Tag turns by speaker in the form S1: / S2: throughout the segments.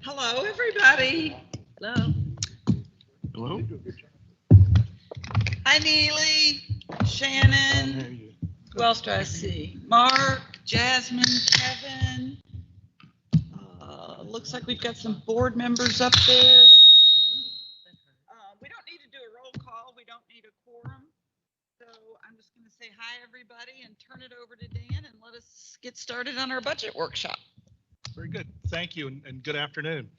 S1: Hello, everybody.
S2: Hello.
S3: Hello?
S1: Hi, Neely, Shannon. Who else do I see? Mark, Jasmine, Kevin. Looks like we've got some board members up there. We don't need to do a roll call. We don't need a quorum. So I'm just going to say hi, everybody, and turn it over to Dan and let us get started on our budget workshop.
S3: Very good. Thank you and good afternoon.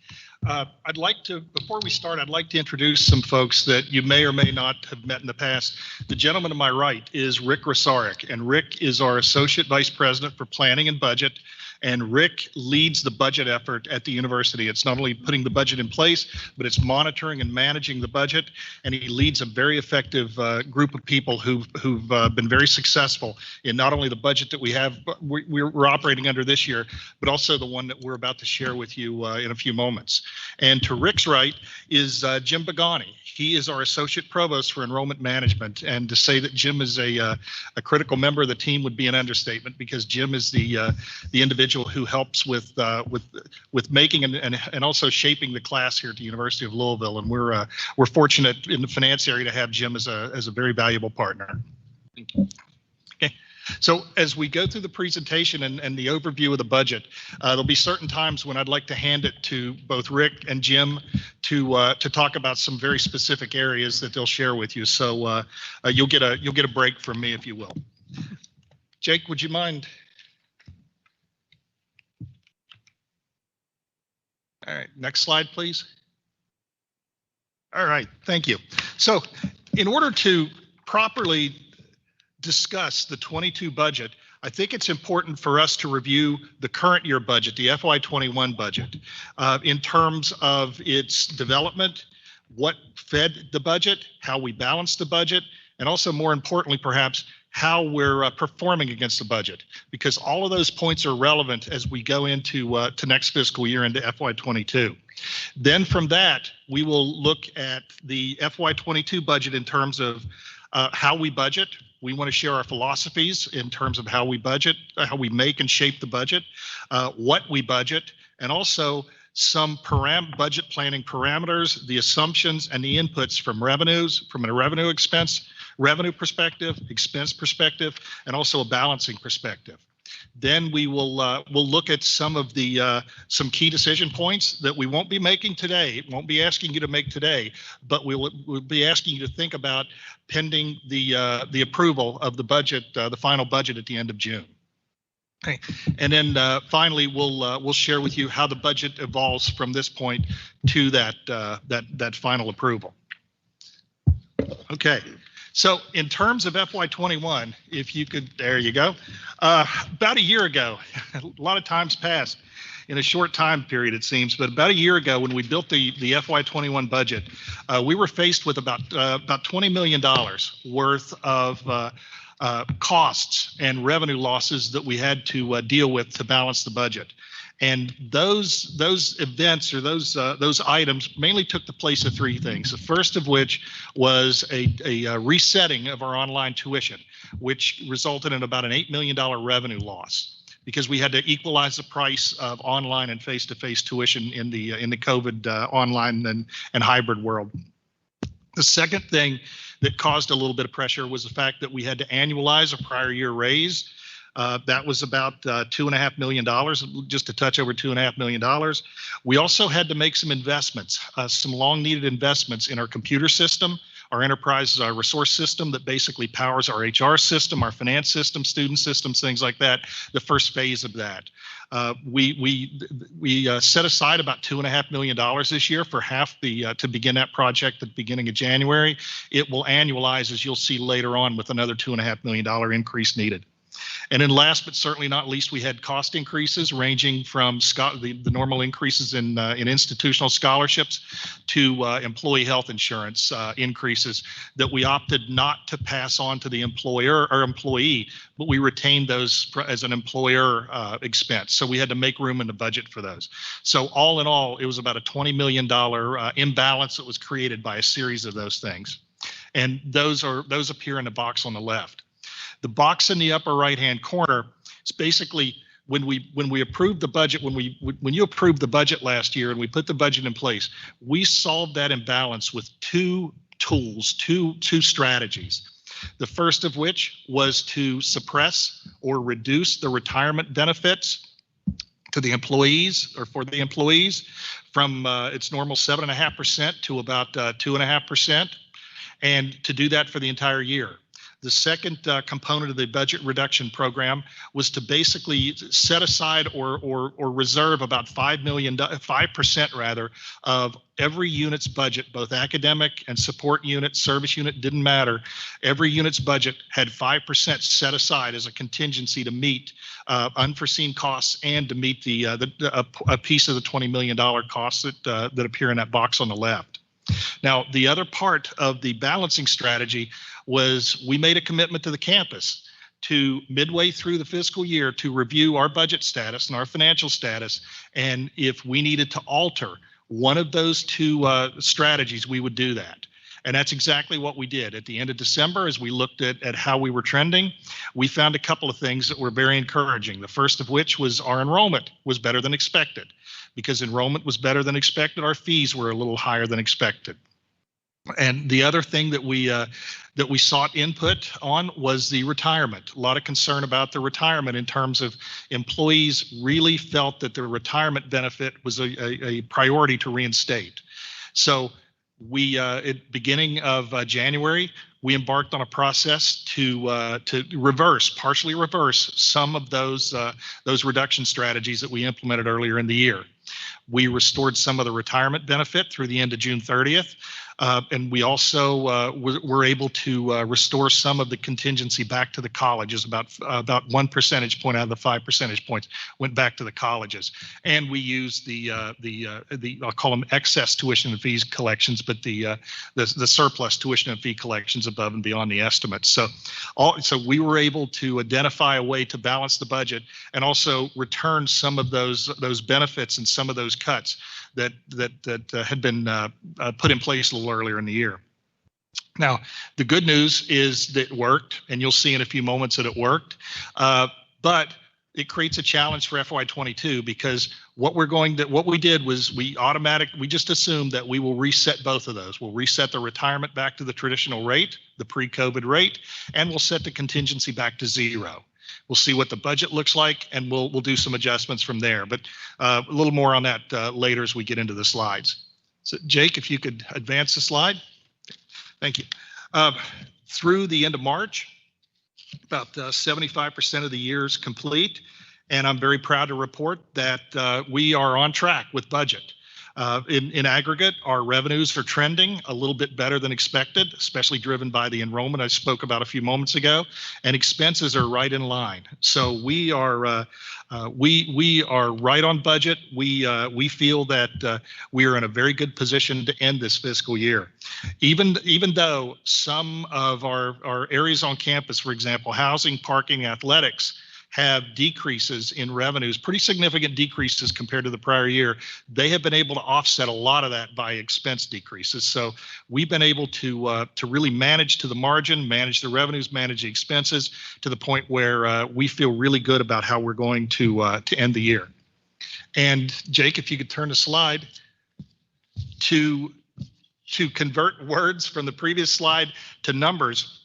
S3: I'd like to, before we start, I'd like to introduce some folks that you may or may not have met in the past. The gentleman to my right is Rick Rosaric, and Rick is our Associate Vice President for Planning and Budget. And Rick leads the budget effort at the university. It's not only putting the budget in place, but it's monitoring and managing the budget. And he leads a very effective group of people who've been very successful in not only the budget that we have, we're operating under this year, but also the one that we're about to share with you in a few moments. And to Rick's right is Jim Bagani. He is our Associate Provost for Enrollment Management. And to say that Jim is a critical member of the team would be an understatement, because Jim is the individual who helps with making and also shaping the class here at the University of Louisville, and we're fortunate in the finance area to have Jim as a very valuable partner. Thank you. Okay. So as we go through the presentation and the overview of the budget, there'll be certain times when I'd like to hand it to both Rick and Jim to talk about some very specific areas that they'll share with you. So you'll get a break from me, if you will. Jake, would you mind? All right, next slide, please. All right, thank you. So in order to properly discuss the 22 budget, I think it's important for us to review the current year budget, the FY21 budget, in terms of its development, what fed the budget, how we balance the budget, and also more importantly, perhaps, how we're performing against the budget, because all of those points are relevant as we go into to next fiscal year, into FY22. Then from that, we will look at the FY22 budget in terms of how we budget. We want to share our philosophies in terms of how we budget, how we make and shape the budget, what we budget, and also some budget planning parameters, the assumptions and the inputs from revenues, from a revenue perspective, expense perspective, and also a balancing perspective. Then we will we'll look at some of the some key decision points that we won't be making today. Won't be asking you to make today, but we'll be asking you to think about pending the approval of the budget, the final budget at the end of June. Okay, and then finally we'll share with you how the budget evolves from this point to that final approval. Okay. So in terms of FY21, if you could, there you go. About a year ago, a lot of time's passed in a short time period, it seems, but about a year ago when we built the FY21 budget, we were faced with about $20 million worth of costs and revenue losses that we had to deal with to balance the budget. And those events or those items mainly took the place of three things. The first of which was a resetting of our online tuition, which resulted in about an $8 million revenue loss, because we had to equalize the price of online and face-to-face tuition in the COVID online and hybrid world. The second thing that caused a little bit of pressure was the fact that we had to annualize a prior year raise. That was about $2.5 million, just a touch over $2.5 million. We also had to make some investments, some long needed investments in our computer system, our enterprise resource system that basically powers our HR system, our finance system, student systems, things like that, the first phase of that. We set aside about $2.5 million this year for to begin that project at the beginning of January. It will annualize, as you'll see later on, with another $2.5 million increase needed. And then last but certainly not least, we had cost increases ranging from the normal increases in institutional scholarships to employee health insurance increases that we opted not to pass on to the employer or employee, but we retained those as an employer expense. So we had to make room in the budget for those. So all in all, it was about a $20 million imbalance that was created by a series of those things. And those appear in the box on the left. The box in the upper right-hand corner is basically when we approved the budget, when you approved the budget last year and we put the budget in place, we solved that imbalance with two tools, two strategies. The first of which was to suppress or reduce the retirement benefits to the employees, or for the employees, from its normal 7.5% to about 2.5%, and to do that for the entire year. The second component of the budget reduction program was to basically set aside or reserve about 5% rather, of every unit's budget, both academic and support unit, service unit, didn't matter. Every unit's budget had 5% set aside as a contingency to meet unforeseen costs and to meet a piece of the $20 million costs that appear in that box on the left. Now, the other part of the balancing strategy was we made a commitment to the campus to midway through the fiscal year to review our budget status and our financial status. And if we needed to alter one of those two strategies, we would do that. And that's exactly what we did. At the end of December, as we looked at how we were trending, we found a couple of things that were very encouraging. The first of which was our enrollment was better than expected. Because enrollment was better than expected, our fees were a little higher than expected. And the other thing that we sought input on was the retirement. A lot of concern about the retirement in terms of employees really felt that the retirement benefit was a priority to reinstate. So we, at beginning of January, we embarked on a process to partially reverse some of those reduction strategies that we implemented earlier in the year. We restored some of the retirement benefit through the end of June 30th. And we also were able to restore some of the contingency back to the colleges. About 1 percentage point out of the 5 percentage points went back to the colleges. And we used the I'll call them excess tuition and fees collections, but the surplus tuition and fee collections above and beyond the estimates. So we were able to identify a way to balance the budget and also return some of those benefits and some of those cuts that had been put in place a little earlier in the year. Now, the good news is that it worked, and you'll see in a few moments that it worked. But it creates a challenge for FY22 because what we did was we just assumed that we will reset both of those. We'll reset the retirement back to the traditional rate, the pre-COVID rate, and we'll set the contingency back to zero. We'll see what the budget looks like, and we'll do some adjustments from there. But a little more on that later as we get into the slides. So, Jake, if you could advance the slide. Thank you. Through the end of March, about 75% of the year is complete, and I'm very proud to report that we are on track with budget. In aggregate, our revenues are trending a little bit better than expected, especially driven by the enrollment I spoke about a few moments ago, and expenses are right in line. So we are right on budget. We feel that we are in a very good position to end this fiscal year. Even though some of our areas on campus, for example, housing, parking, athletics, have decreases in revenues, pretty significant decreases compared to the prior year, they have been able to offset a lot of that by expense decreases. So we've been able to really manage to the margin, manage the revenues, manage the expenses to the point where we feel really good about how we're going to end the year. And Jake, if you could turn the slide to convert words from the previous slide to numbers.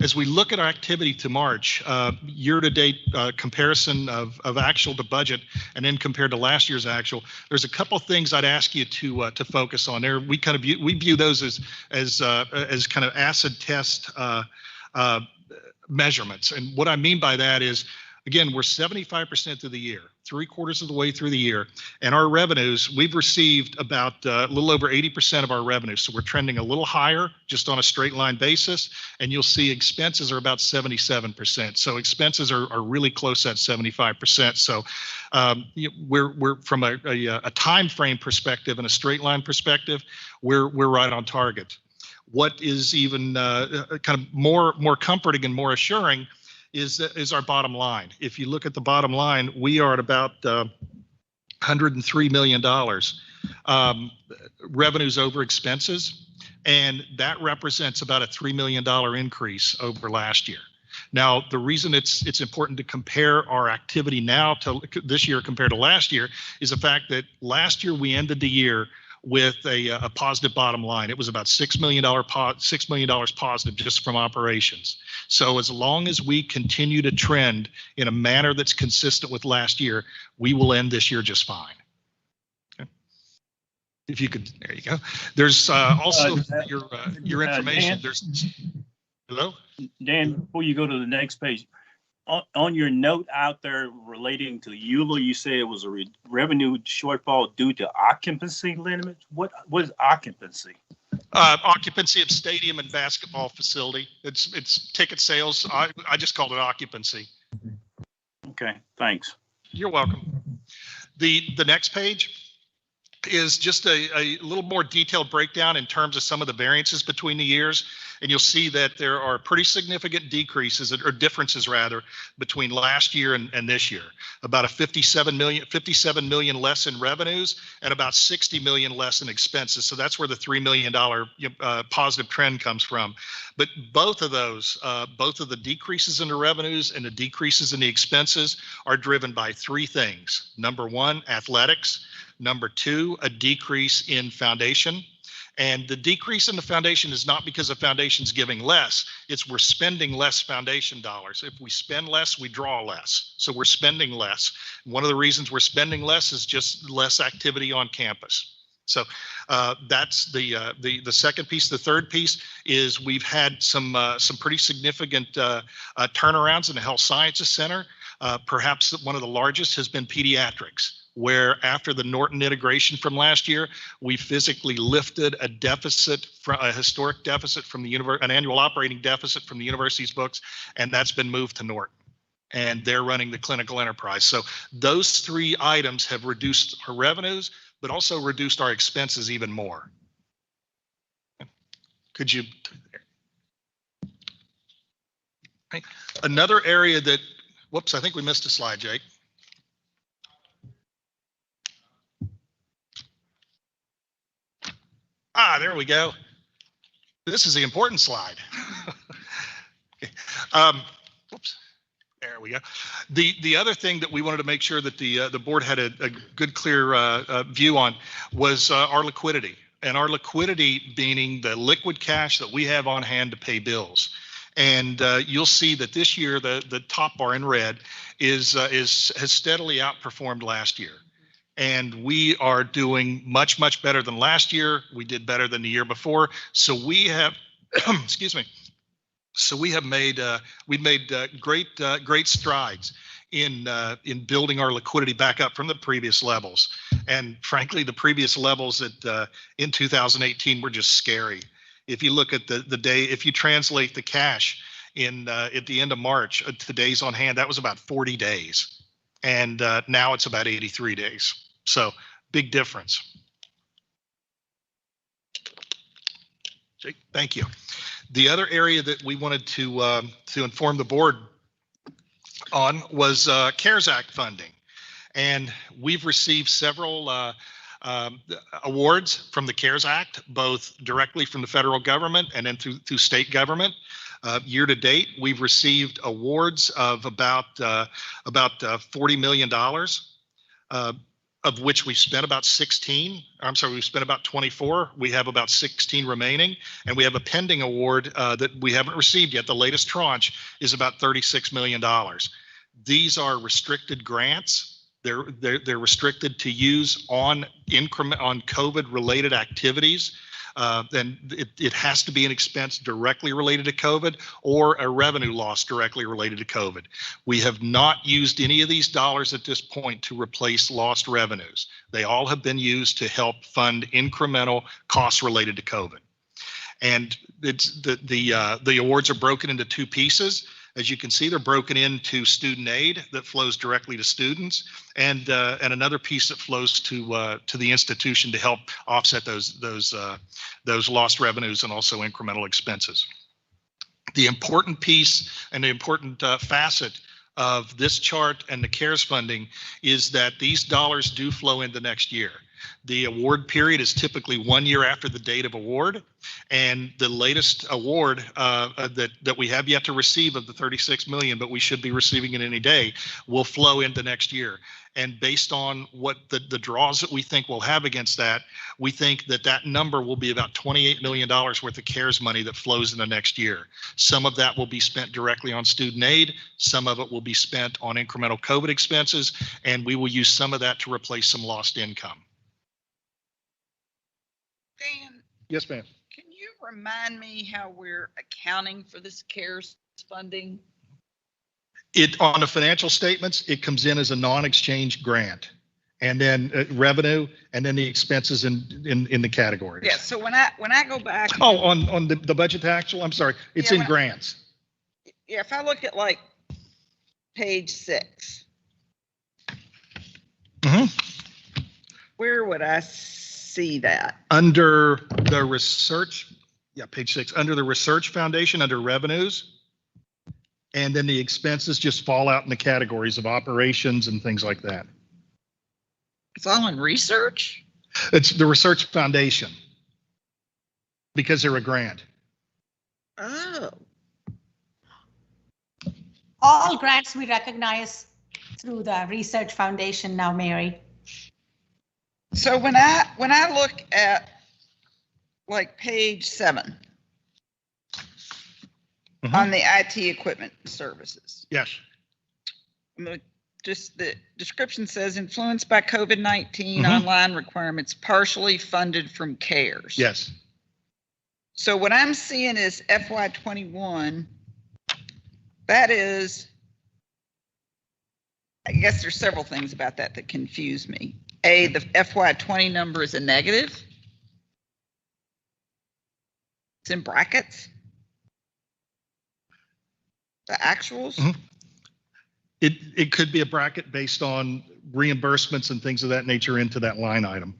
S3: As we look at our activity to March, year-to-date comparison of actual to budget, and then compared to last year's actual, there's a couple things I'd ask you to focus on there. We view those as kind of acid test measurements, and what I mean by that is, again, we're 75% of the year, 3/4 of the way through the year, and our revenues, we've received about a little over 80% of our revenue. So we're trending a little higher just on a straight line basis, and you'll see expenses are about 77%. So expenses are really close at 75%. So we're from a time frame perspective and a straight line perspective, we're right on target. What is even kind of more comforting and more assuring is our bottom line. If you look at the bottom line, we are at about $103 million revenues over expenses, and that represents about a $3 million increase over last year. Now, the reason it's important to compare our activity now to this year compared to last year is the fact that last year we ended the year with a positive bottom line. It was about $6 million positive just from operations. So as long as we continue to trend in a manner that's consistent with last year, we will end this year just fine. Okay. If you could, there you go. There's also your information.
S2: Dan,
S3: there's hello,
S2: Dan. Before you go to the next page, on your note out there relating to EULA, you say it was a revenue shortfall due to occupancy limits. What is occupancy?
S3: Occupancy of stadium and basketball facility. It's ticket sales. I just called it occupancy.
S2: Okay, thanks.
S3: You're welcome. The next page is just a little more detailed breakdown in terms of some of the variances between the years. And you'll see that there are pretty significant decreases or differences rather between last year and this year. About a 57 million less in revenues and about 60 million less in expenses. So that's where the $3 million positive trend comes from. But both of those, both of the decreases in the revenues and the decreases in the expenses are driven by three things. Number one, athletics. Number two, a decrease in foundation. And the decrease in the foundation is not because the foundation's giving less, it's we're spending less foundation dollars. If we spend less, we draw less. So we're spending less. One of the reasons we're spending less is just less activity on campus. So that's the second piece. The third piece is we've had some pretty significant turnarounds in the Health Sciences Center. Perhaps one of the largest has been pediatrics, where after the Norton integration from last year, we physically lifted a deficit, a historic deficit from the an annual operating deficit from the university's books, and that's been moved to Norton. And they're running the clinical enterprise. So those three items have reduced our revenues, but also reduced our expenses even more. Could you? Another area that, whoops, I think we missed a slide, Jake. There we go. This is the important slide. Whoops. There we go. The other thing that we wanted to make sure that the board had a good, clear view on was our liquidity. And our liquidity meaning the liquid cash that we have on hand to pay bills. And you'll see that this year the top bar in red has steadily outperformed last year. And we are doing much, much better than last year. We did better than the year before. So we have, excuse me. So we have made great strides in building our liquidity back up from the previous levels. And frankly, the previous levels that in 2018 were just scary. If you look at the day, if you translate the cash in at the end of March to days on hand, that was about 40 days. And now it's about 83 days. So big difference. Jake, thank you. The other area that we wanted to inform the board on was CARES Act funding. And we've received several awards from the CARES Act, both directly from the federal government and then through state government. Year to date, we've received awards of about $40 million, of which we've spent about 16. I'm sorry, we've spent about 24. We have about 16 remaining, and we have a pending award that we haven't received yet. The latest tranche is about $36 million. These are restricted grants. They're restricted to use on COVID-related activities. Then it has to be an expense directly related to COVID or a revenue loss directly related to COVID. We have not used any of these dollars at this point to replace lost revenues. They all have been used to help fund incremental costs related to COVID. And it's the awards are broken into two pieces. As you can see, they're broken into student aid that flows directly to students, and another piece that flows to the institution to help offset those lost revenues and also incremental expenses. The important piece and the important facet of this chart and the CARES funding is that these dollars do flow into next year. The award period is typically 1 year after the date of award. And the latest award that we have yet to receive of the 36 million, but we should be receiving it any day, will flow into next year. And based on what the draws that we think we'll have against that, we think that that number will be about $28 million worth of CARES money that flows into next year. Some of that will be spent directly on student aid. Some of it will be spent on incremental COVID expenses, and we will use some of that to replace some lost income.
S1: Dan,
S3: Yes, ma'am.
S1: can you remind me how we're accounting for this CARES funding?
S3: It, on the financial statements, it comes in as a non-exchange grant, and then revenue, and then the expenses in the categories.
S1: Yeah, so when I go back.
S3: Oh, on the budget to actual, I'm sorry, it's
S1: Yeah,
S3: in grants.
S1: Yeah, if I look at like page 6, where would I see that?
S3: Under the research, page 6, under the research foundation, under revenues. And then the expenses just fall out in the categories of operations and things like that.
S1: It's all in research?
S3: It's the research foundation because they're a grant.
S1: Oh,
S4: All grants we recognize through the research foundation now, Mary.
S1: so when I look at like page 7 on the IT equipment services,
S3: Yes.
S1: just the description says influenced by COVID-19 online requirements partially funded from CARES.
S3: Yes.
S1: So what I'm seeing is FY21, that is, I guess there's several things about that confuse me. A, the FY20 number is a negative. It's in brackets. The actuals.
S3: It could be a bracket based on reimbursements and things of that nature into that line item.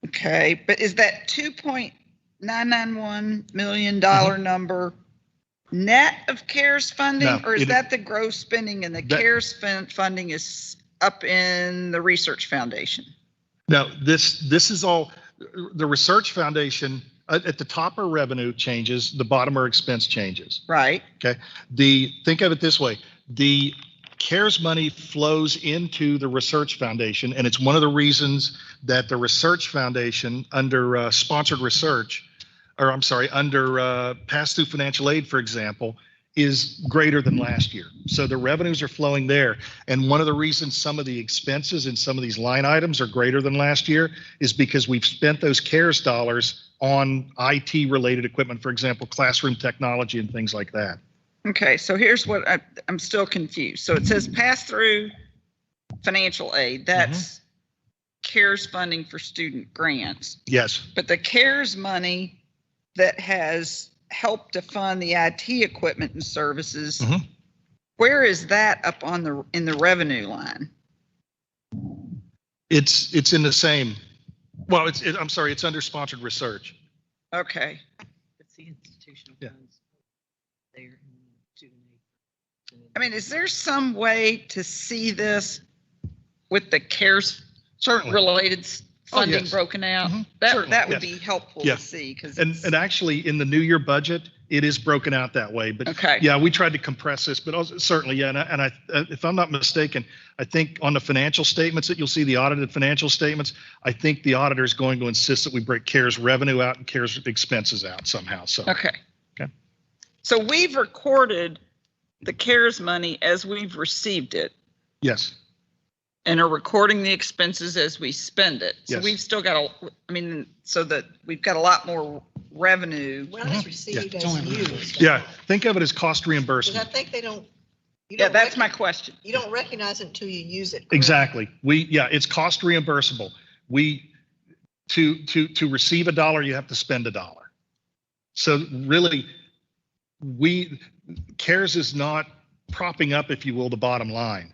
S1: Okay, but is that $2.991 million number net of CARES funding?
S3: No,
S1: or is that the gross spending and the CARES funding is up in the research foundation?
S3: No, this is all, the research foundation, at the top are revenue changes, the bottom are expense changes.
S1: Right.
S3: Okay. Think of it this way. The CARES money flows into the research foundation, and it's one of the reasons that the research foundation under sponsored research, or I'm sorry, under pass-through financial aid, for example, is greater than last year. So the revenues are flowing there. And one of the reasons some of the expenses in some of these line items are greater than last year is because we've spent those CARES dollars on IT related equipment, for example, classroom technology and things like that.
S1: Okay, so here's what I'm still confused. So it says pass through financial aid. That's CARES funding for student grants.
S3: Yes.
S1: But the CARES money that has helped to fund the IT equipment and services, where is that up on in the revenue line?
S3: It's in the same. Well, I'm sorry, it's under sponsored research.
S1: Okay.
S5: It's the institutional
S3: Yeah.
S5: funds there in student aid.
S1: I mean, is there some way to see this with the CARES
S3: Certainly.
S1: related funding
S3: yes.
S1: broken out?
S3: Certainly,
S1: That would
S3: yes.
S1: be helpful
S3: Yeah.
S1: to see because
S3: And actually in the new year budget, it is broken out that way. But
S1: okay.
S3: yeah, we tried to compress this, but also, certainly, yeah. And I, if I'm not mistaken, I think on the financial statements that you'll see, the audited financial statements, I think the auditor is going to insist that we break CARES revenue out and CARES expenses out somehow. So.
S1: Okay.
S3: Okay.
S1: So we've recorded the CARES money as we've received it
S3: Yes.
S1: and are recording the expenses as we spend it. So
S3: Yes.
S1: we've still got so that we've got a lot more revenue.
S5: Well, it's received
S3: Yeah.
S5: as used.
S3: Yeah. Think of it as cost
S5: Because I
S3: reimbursement.
S5: think they don't. You
S1: Yeah,
S5: don't
S1: that's my
S5: recognize-
S1: question.
S5: You don't recognize it until you use it. correct?
S3: Exactly. It's cost reimbursable. To receive $1, you have to spend $1. So really, CARES is not propping up, if you will, the bottom line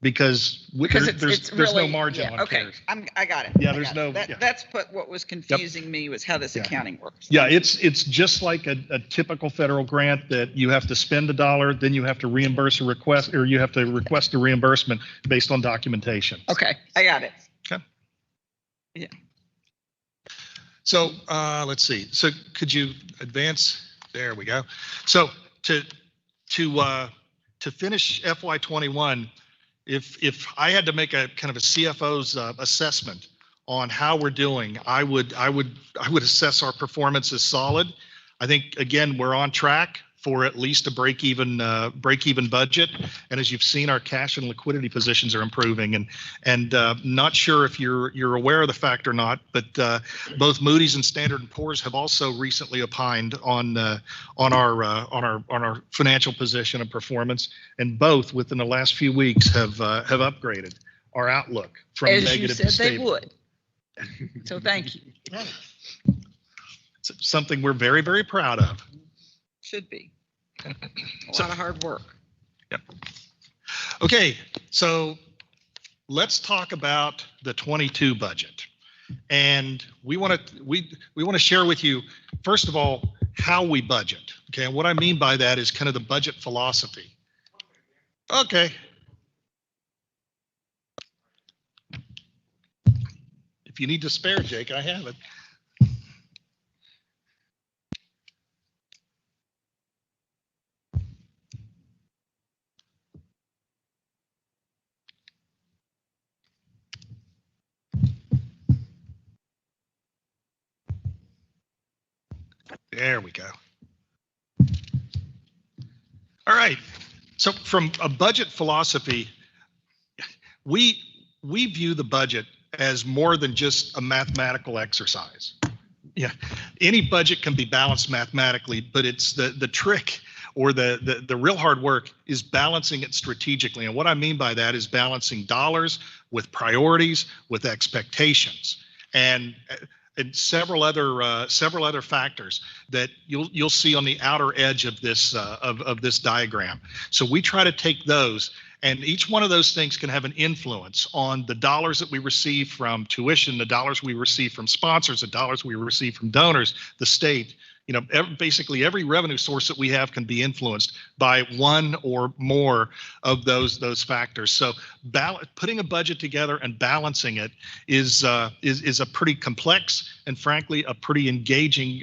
S3: because there's no
S1: really-
S3: margin
S1: yeah,
S3: on
S1: okay.
S3: CARES.
S1: I got it.
S3: Yeah,
S1: I
S3: there's
S1: got it.
S3: no- yeah.
S1: That's what was confusing me was how this
S3: Yeah.
S1: accounting works.
S3: Yeah, it's just like a typical federal grant that you have to spend $1, then you have to reimburse a request, or you have to request a reimbursement based on documentation.
S1: Okay, I got it. Yeah.
S3: So let's see. So could you advance? There we go. So to finish FY21, if I had to make a kind of a CFO's assessment on how we're doing, I would assess our performance as solid. I think again we're on track for at least a break-even budget, and as you've seen, our cash and liquidity positions are improving. And not sure if you're aware of the fact or not, but both Moody's and Standard & Poor's have also recently opined on our financial position and performance, and both within the last few weeks have upgraded our outlook from
S1: As you
S3: negative
S1: said
S3: to
S1: they
S3: stable.
S1: would. So thank you.
S3: It's something we're very, very proud of.
S1: Should be. A
S3: So-
S1: lot of hard work.
S3: Okay, so let's talk about the 22 budget. And we want to share with you, first of all, how we budget. Okay, and what I mean by that is kind of the budget philosophy. Okay. If you need to spare, Jake, I have it. There we go. All right. So from a budget philosophy, we view the budget as more than just a mathematical exercise. Yeah, any budget can be balanced mathematically, but it's the trick or the real hard work is balancing it strategically. And what I mean by that is balancing dollars with priorities, with expectations, and several other factors that you'll see on the outer edge of this of this diagram. So we try to take those, and each one of those things can have an influence on the dollars that we receive from tuition, the dollars we receive from sponsors, the dollars we receive from donors, the state. You know, basically every revenue source that we have can be influenced by one or more of those factors. So putting a budget together and balancing it is a pretty complex and frankly a pretty engaging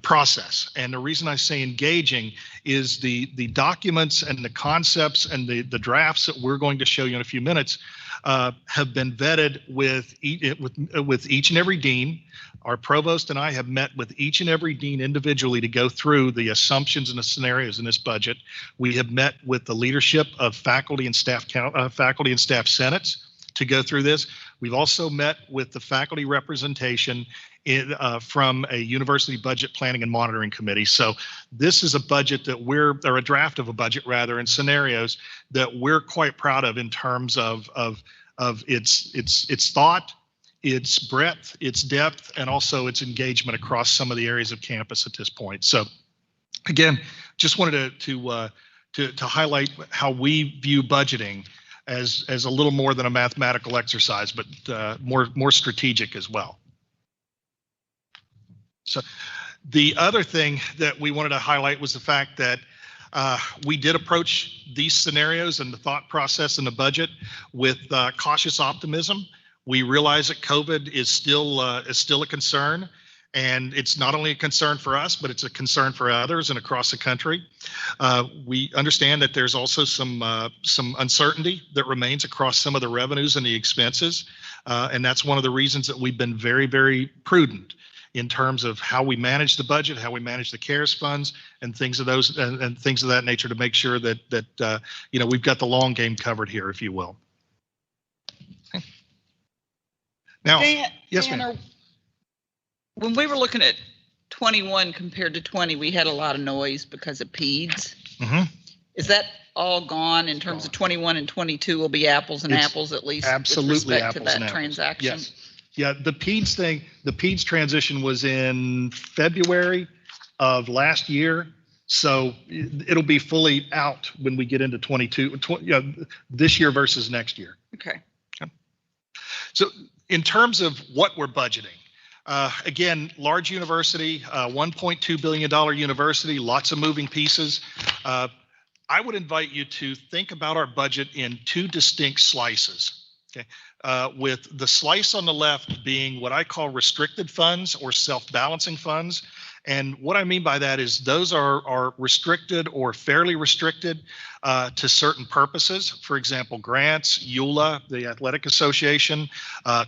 S3: process. And the reason I say engaging is the documents and the concepts and the drafts that we're going to show you in a few minutes have been vetted with each and every dean. Our provost and I have met with each and every dean individually to go through the assumptions and the scenarios in this budget. We have met with the leadership of faculty and staff senates to go through this. We've also met with the faculty representation from a university budget planning and monitoring committee. So this is a budget that or a draft of a budget rather, and scenarios that we're quite proud of in terms of its thought, its breadth, its depth, and also its engagement across some of the areas of campus at this point. So again, just wanted to highlight how we view budgeting as a little more than a mathematical exercise, but more strategic as well. So the other thing that we wanted to highlight was the fact that we did approach these scenarios and the thought process in the budget with cautious optimism. We realize that COVID is still a concern, and it's not only a concern for us, but it's a concern for others and across the country. We understand that there's also some uncertainty that remains across some of the revenues and the expenses, and that's one of the reasons that we've been very, very prudent in terms of how we manage the budget, how we manage the CARES funds, and things of that nature to make sure that we've got the long game covered here, if you will. Okay. Now, yes, ma'am.
S1: When we were looking at 21 compared to 20, we had a lot of noise because of PEDS.
S3: Mm-hmm.
S1: Is that all gone in terms of 21 and 22 will be apples and
S3: It's
S1: apples at least?
S3: absolutely
S1: with respect
S3: apples
S1: to that
S3: and apples.
S1: transaction?
S3: Yes. Yeah, the PEDS transition was in February of last year. So it'll be fully out when we get into 22, this year versus next year.
S1: Okay.
S3: So in terms of what we're budgeting, again, large university, $1.2 billion university, lots of moving pieces. I would invite you to think about our budget in two distinct slices. with the slice on the left being what I call restricted funds or self-balancing funds. And what I mean by that is those are restricted or fairly restricted to certain purposes. For example, grants, EULA, the Athletic Association,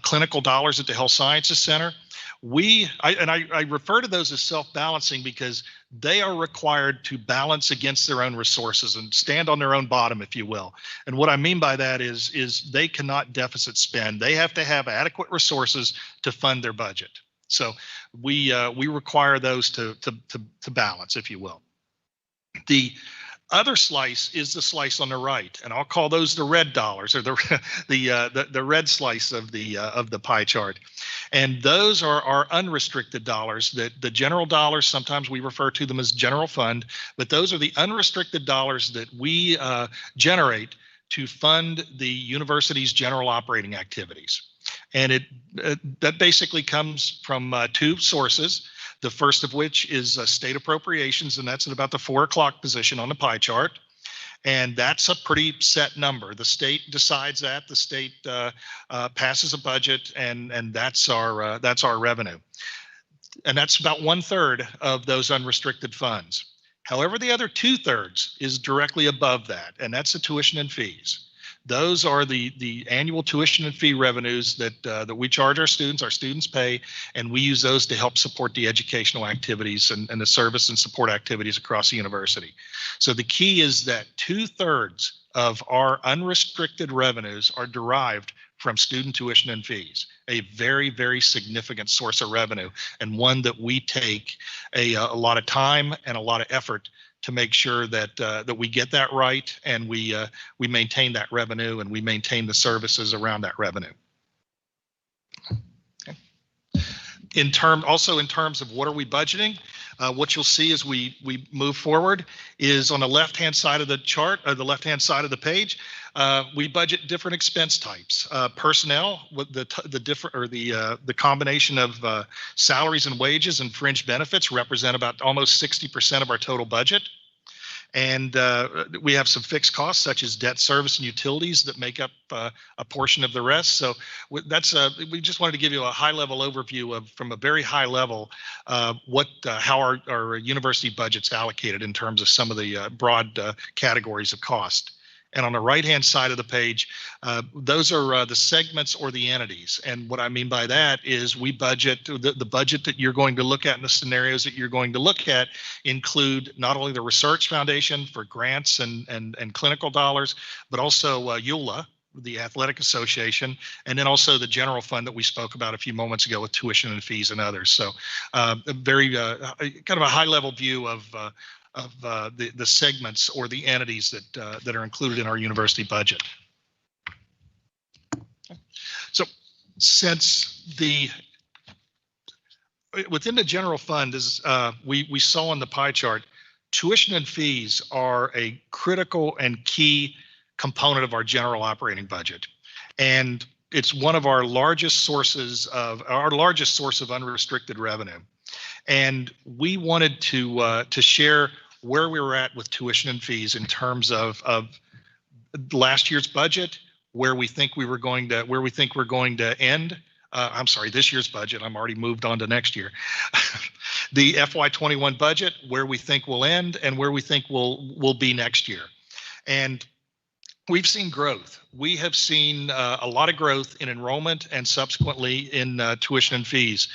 S3: clinical dollars at the Health Sciences Center. I refer to those as self-balancing because they are required to balance against their own resources and stand on their own bottom, if you will. And what I mean by that is they cannot deficit spend. They have to have adequate resources to fund their budget. So we require those to balance, if you will. The other slice is the slice on the right, and I'll call those the red dollars, or the red slice of the pie chart. And those are unrestricted dollars. That the general dollars, sometimes we refer to them as general fund, but those are the unrestricted dollars that we generate to fund the university's general operating activities. And that basically comes from two sources. The first of which is state appropriations, and that's at about the 4 o'clock position on the pie chart. And that's a pretty set number. The state decides that. The state passes a budget, and that's our revenue. And that's about 1/3 of those unrestricted funds. However, the other 2/3 is directly above that, and that's the tuition and fees. Those are the annual tuition and fee revenues that we charge our students pay, and we use those to help support the educational activities and the service and support activities across the university. So the key is that 2/3 of our unrestricted revenues are derived from student tuition and fees, a very, very significant source of revenue, and one that we take a lot of time and a lot of effort to make sure that that we get that right, and we maintain that revenue, and we maintain the services around that revenue. Okay. In terms of what are we budgeting, what you'll see as we move forward is on the left-hand side of the chart, or the left-hand side of the page, we budget different expense types. Personnel, with the combination of salaries and wages and fringe benefits represent about almost 60% of our total budget. And we have some fixed costs such as debt service and utilities that make up a portion of the rest. So that's we just wanted to give you a high-level overview of, from a very high level, how our university budget's allocated in terms of some of the broad categories of cost. And on the right-hand side of the page, those are the segments or the entities. And what I mean by that is we budget, the budget that you're going to look at, and the scenarios that you're going to look at include not only the Research Foundation for grants and clinical dollars, but also EULA, the Athletic Association, and then also the general fund that we spoke about a few moments ago with tuition and fees and others. So a very kind of a high-level view of the segments or the entities that are included in our university budget. So since within the general fund, as we saw on the pie chart, tuition and fees are a critical and key component of our general operating budget. And it's one of our largest source of unrestricted revenue. And we wanted to share where we were at with tuition and fees in terms of last year's budget, where we think we're going to end. I'm sorry, this year's budget. I'm already moved on to next year. The FY21 budget, where we think we'll end, and where we think we'll be next year. And we've seen growth. We have seen a lot of growth in enrollment and subsequently in tuition and fees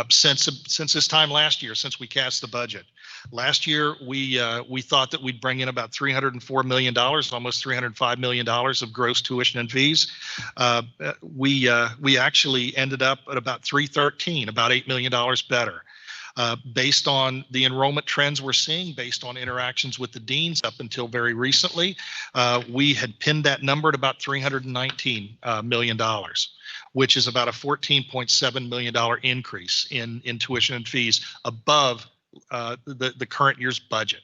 S3: since this time last year, since we cast the budget. Last year, we thought that we'd bring in about $304 million, almost $305 million of gross tuition and fees. We actually ended up at about 313, about $8 million better. Based on the enrollment trends we're seeing, based on interactions with the deans up until very recently, we had pinned that number at about $319 million, which is about a $14.7 million increase in tuition and fees above the current year's budget.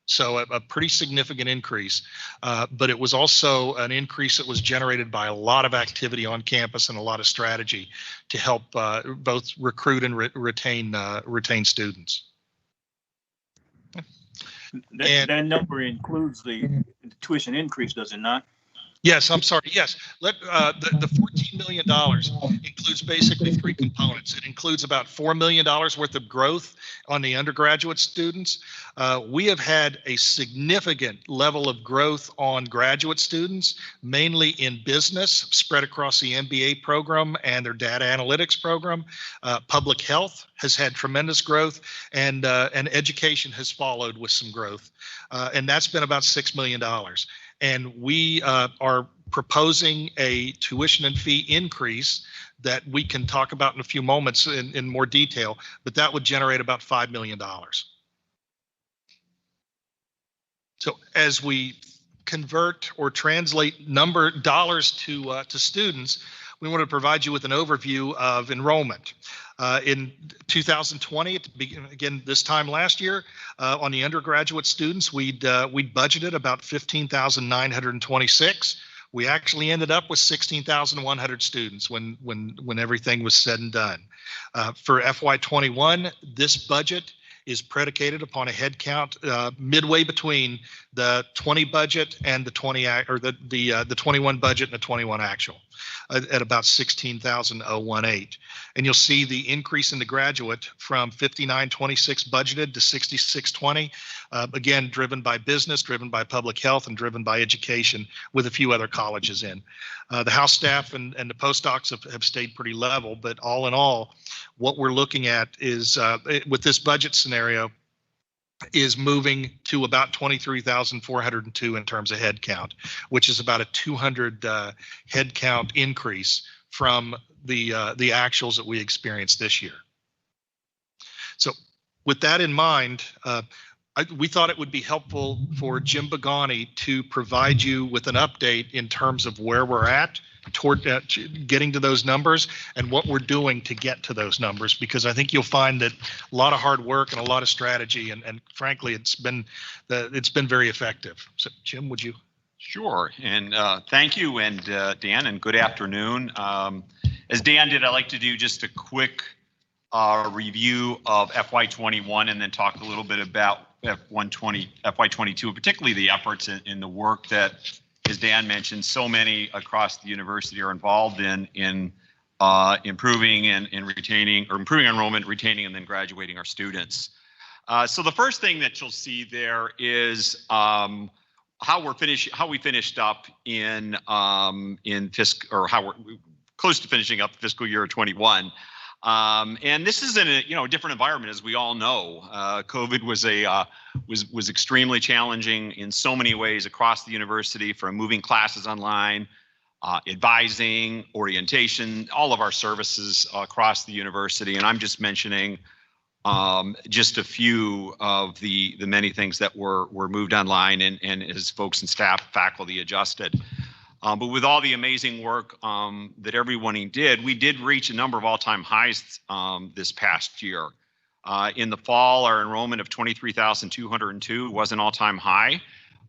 S3: So a pretty significant increase, but it was also an increase that was generated by a lot of activity on campus and a lot of strategy to help both recruit and retain students.
S2: That number includes the tuition increase, does it not?
S3: Yes, I'm sorry. Yes, the $14 million includes basically three components. It includes about $4 million worth of growth on the undergraduate students. We have had a significant level of growth on graduate students, mainly in business, spread across the MBA program and their data analytics program. Public health has had tremendous growth, and education has followed with some growth, and that's been about $6 million. And we are proposing a tuition and fee increase that we can talk about in a few moments in more detail, but that would generate about $5 million. So as we convert or translate dollars to students, we want to provide you with an overview of enrollment. In 2020, again, this time last year, on the undergraduate students, we'd budgeted about 15,926. We actually ended up with 16,100 students when everything was said and done. For FY21, this budget is predicated upon a head count midway between the 20 budget and the 21 budget and the 21 actual at about 16,018. And you'll see the increase in the graduate from 5926 budgeted to 6620, again, driven by business, driven by public health, and driven by education, with a few other colleges in. The House staff and the postdocs have stayed pretty level, but all in all, what we're looking at is, with this budget scenario, is moving to about 23,402 in terms of head count, which is about a 200 head count increase from the actuals that we experienced this year. So with that in mind, we thought it would be helpful for Jim Begani to provide you with an update in terms of where we're at toward getting to those numbers and what we're doing to get to those numbers, because I think you'll find that a lot of hard work and a lot of strategy, and frankly, it's been very effective. So Jim, would you?
S6: Sure, and thank you, and Dan, and good afternoon. As Dan did, I'd like to do just a quick review of FY21 and then talk a little bit about FY22, and particularly the efforts in the work that, as Dan mentioned, so many across the university are involved in improving and retaining, or improving enrollment, retaining, and then graduating our students. So the first thing that you'll see there is how we finished up in fiscal, or how we're close to finishing up fiscal year 21. And this is in a different environment, as we all know. COVID was extremely challenging in so many ways across the university, from moving classes online, advising, orientation, all of our services across the university. And I'm just mentioning just a few of the many things that were moved online and as folks and staff, faculty adjusted. But with all the amazing work that everyone did, we did reach a number of all-time highs this past year. In the fall, our enrollment of 23,202 was an all-time high.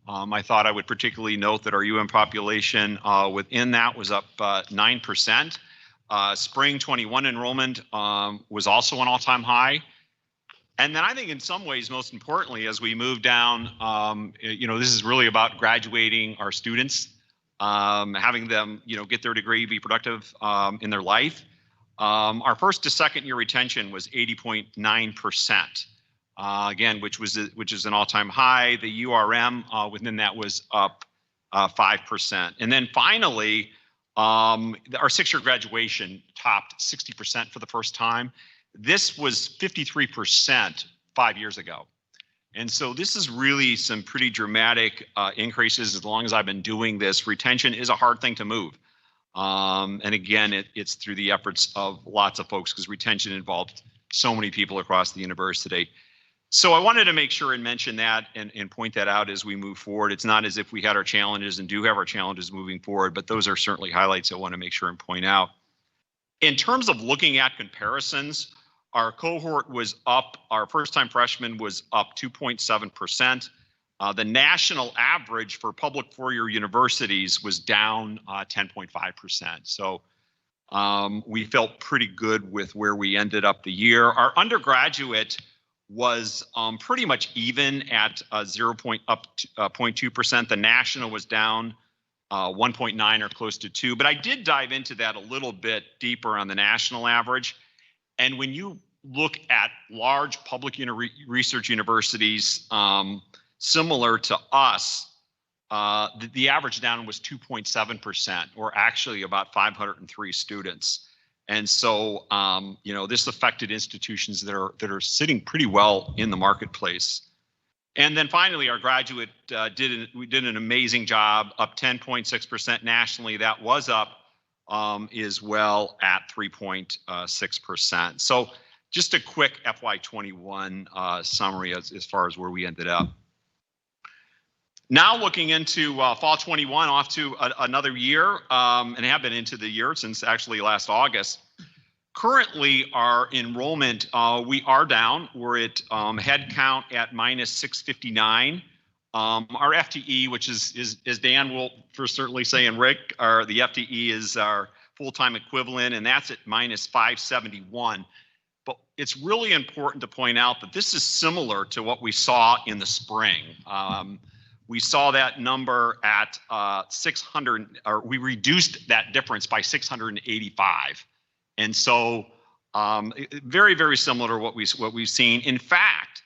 S6: I thought I would particularly note that our population within that was up 9%. Spring 21 enrollment was also an all-time high. And then I think in some ways, most importantly, as we move down, this is really about graduating our students, having them, get their degree, be productive in their life. Our first to second year retention was 80.9%, again, which is an all-time high. The URM within that was up 5%. And then finally, our six-year graduation topped 60% for the first time. This was 53% 5 years ago. And so this is really some pretty dramatic increases. As long as I've been doing this, retention is a hard thing to move. And again, it's through the efforts of lots of folks, because retention involved so many people across the university. So I wanted to make sure and mention that and point that out as we move forward. It's not as if we had our challenges and do have our challenges moving forward, but those are certainly highlights I want to make sure and point out. In terms of looking at comparisons, our cohort was up, our first-time freshman was up 2.7%. The national average for public four-year universities was down 10.5%. So we felt pretty good with where we ended up the year. Our undergraduate was pretty much even at 0.2%. The national was down 1.9 or close to 2. But I did dive into that a little bit deeper on the national average. And when you look at large public research universities similar to us, the average down was 2.7%, or actually about 503 students. And so, you know, this affected institutions that are sitting pretty well in the marketplace. And then finally, our graduate we did an amazing job, up 10.6% nationally. That was up as well at 3.6%. So just a quick FY21 summary as far as where we ended up. Now looking into fall 21, off to another year, and have been into the year since actually last August. Currently, our enrollment, we are down. We're at head count at minus 659. Our FTE, which is as Dan will for certainly say, and Rick, the FTE is our full-time equivalent, and that's at minus 571. But it's really important to point out that this is similar to what we saw in the spring. We saw that number at 600, or we reduced that difference by 685. And so very, very similar to what we've seen. In fact,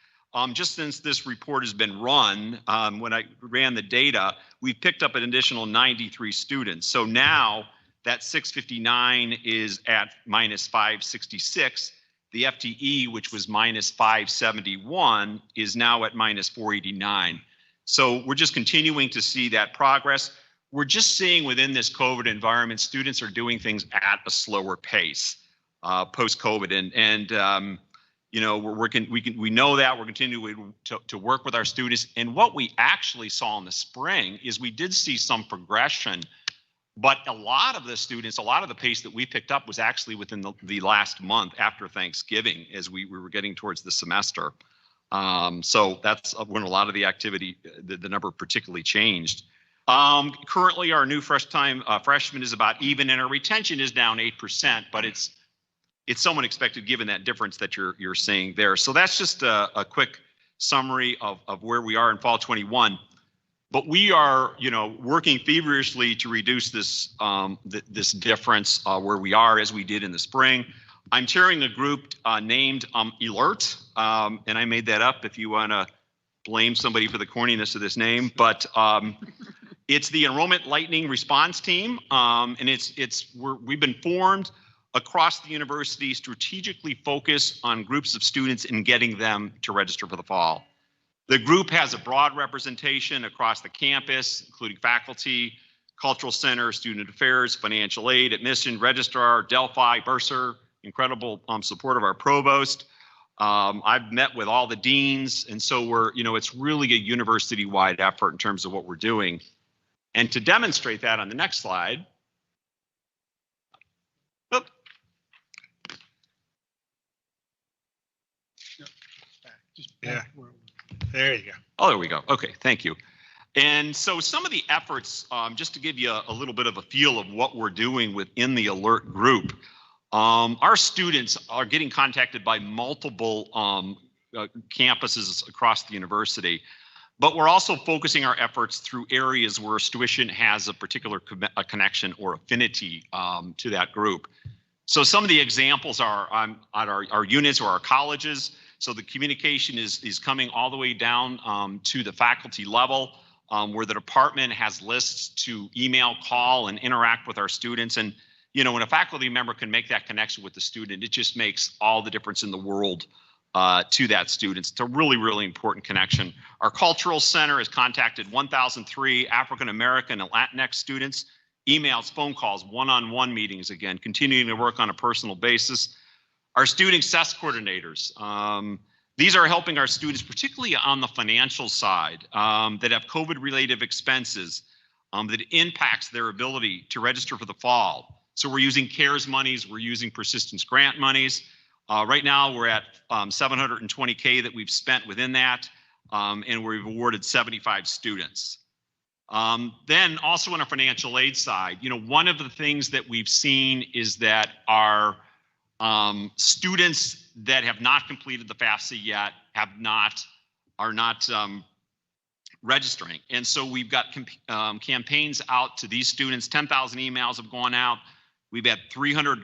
S6: just since this report has been run, when I ran the data, we picked up an additional 93 students. So now that 659 is at minus 566. The FTE, which was minus 571, is now at minus 489. So we're just continuing to see that progress. We're just seeing within this COVID environment, students are doing things at a slower pace post-COVID, and you know, we're working. We know that we're continuing to work with our students. And what we actually saw in the spring is we did see some progression, but a lot of the students, a lot of the pace that we picked up was actually within the last month after Thanksgiving, as we were getting towards the semester. So that's when a lot of the activity, the number particularly changed. Currently, our new freshman is about even, and our retention is down 8%, but it's somewhat expected given that difference that you're seeing there. So that's just a quick summary of where we are in fall 21. But we are, you know, working feverishly to reduce this this difference where we are, as we did in the spring. I'm chairing a group named Alert, and I made that up if you want to blame somebody for the corniness of this name, but it's the Enrollment Lightning Response Team, and we've been formed across the university, strategically focused on groups of students and getting them to register for the fall. The group has a broad representation across the campus, including faculty, cultural center, student affairs, financial aid, admission, registrar, Delphi, bursar, incredible support of our provost. I've met with all the deans, and so we're, you know, it's really a university-wide effort in terms of what we're doing. And to demonstrate that on the next slide,
S3: Yeah, there you go.
S6: oh, there we go. Okay, thank you. And so some of the efforts, just to give you a little bit of a feel of what we're doing within the Alert group, our students are getting contacted by multiple campuses across the university, but we're also focusing our efforts through areas where a student has a particular connection or affinity to that group. So some of the examples are at our units or our colleges. So the communication is coming all the way down to the faculty level, where the department has lists to email, call, and interact with our students. And, you know, when a faculty member can make that connection with the student, it just makes all the difference in the world to that student. It's a really, really important connection. Our cultural center has contacted 1,003 African American and Latinx students, emails, phone calls, one-on-one meetings, again, continuing to work on a personal basis. Our student success coordinators, these are helping our students, particularly on the financial side, that have COVID-related expenses that impacts their ability to register for the fall. So we're using CARES monies, we're using persistence grant monies. Right now, we're at $720K that we've spent within that, and we've awarded 75 students. Then also on our financial aid side, you know, one of the things that we've seen is that our students that have not completed the FAFSA yet are not registering. And so we've got campaigns out to these students. 10,000 emails have gone out. We've had 300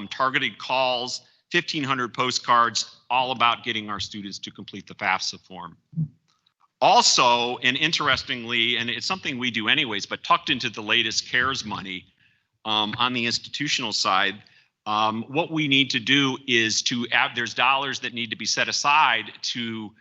S6: targeted calls, 1,500 postcards, all about getting our students to complete the FAFSA form. Also, and interestingly, and it's something we do anyways, but tucked into the latest CARES money on the institutional side, what we need to do is there's dollars that need to be set aside to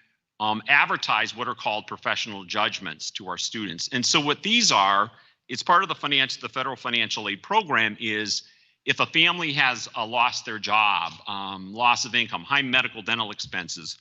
S6: advertise what are called professional judgments to our students. And so what these are, it's part of the federal financial aid program, is if a family has lost their job, loss of income, high medical dental expenses,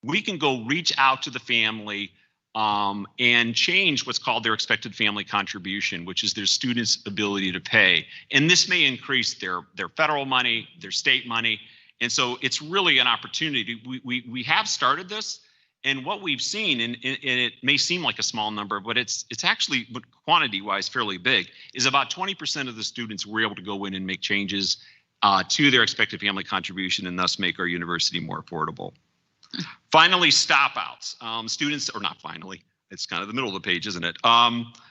S6: we can go reach out to the family and change what's called their expected family contribution, which is their students' ability to pay. And this may increase their federal money, their state money. And so it's really an opportunity. We have started this, and what we've seen, and it may seem like a small number, but it's actually, quantity-wise, fairly big, is about 20% of the students were able to go in and make changes to their expected family contribution and thus make our university more affordable. Finally, stop outs. Students, or not finally, it's kind of the middle of the page, isn't it?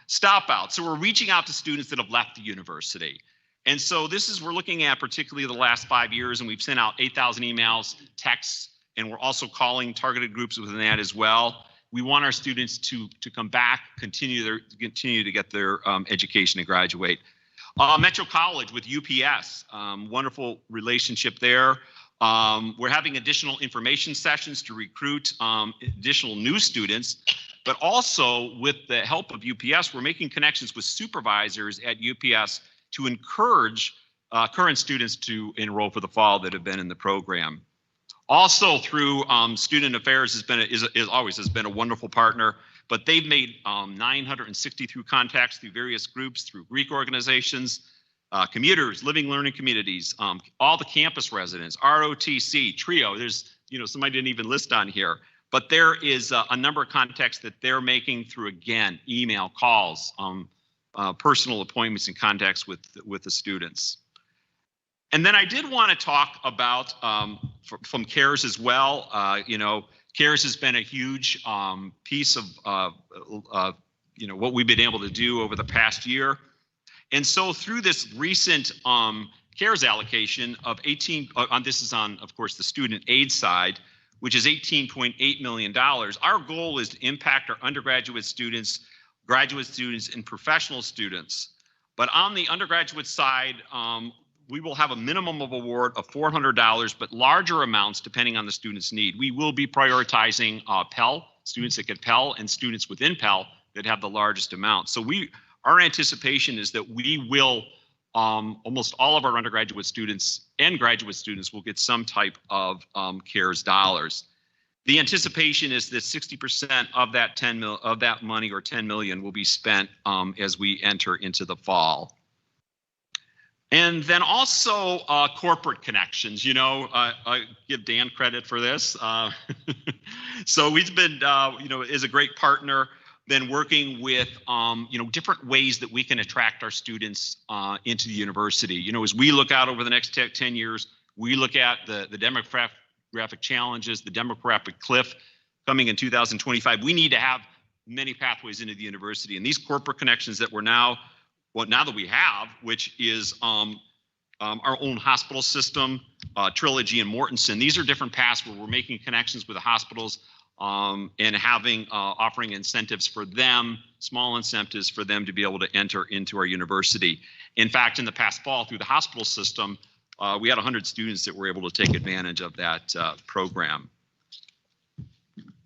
S6: Stop outs. So we're reaching out to students that have left the university. And so we're looking at particularly the last 5 years, and we've sent out 8,000 emails, texts, and we're also calling targeted groups within that as well. We want our students to come back, continue to get their education and graduate. Metro College with UPS, wonderful relationship there. We're having additional information sessions to recruit additional new students, but also with the help of UPS, we're making connections with supervisors at UPS to encourage current students to enroll for the fall that have been in the program. Also through Student Affairs has been a wonderful partner, but they've made 963 contacts through various groups, through Greek organizations, commuters, living learning communities, all the campus residents, ROTC, TRIO. There's, some I didn't even list on here, but there is a number of contacts that they're making through, again, email, calls, personal appointments and contacts with the students. And then I did want to talk about from CARES as well. CARES has been a huge piece of what we've been able to do over the past year. And so through this recent CARES allocation of this is on, of course, the student aid side, which is $18.8 million. Our goal is to impact our undergraduate students, graduate students, and professional students. But on the undergraduate side, we will have a minimum of award of $400, but larger amounts depending on the student's need. We will be prioritizing Pell, students that get Pell, and students within Pell that have the largest amount. So our anticipation is that we will, almost all of our undergraduate students and graduate students will get some type of CARES dollars. The anticipation is that 60% of that money, or 10 million, will be spent as we enter into the fall. And then also corporate connections. I give Dan credit for this. So we've been, is a great partner. Been working with, different ways that we can attract our students into the university. As we look out over the next 10 years, we look at the demographic challenges, the demographic cliff coming in 2025. We need to have many pathways into the university, and these corporate connections that now that we have, which is our own hospital system, Trilogy and Mortenson. These are different paths where we're making connections with the hospitals and offering incentives for them, small incentives for them to be able to enter into our university. In fact, in the past fall, through the hospital system, we had 100 students that were able to take advantage of that program.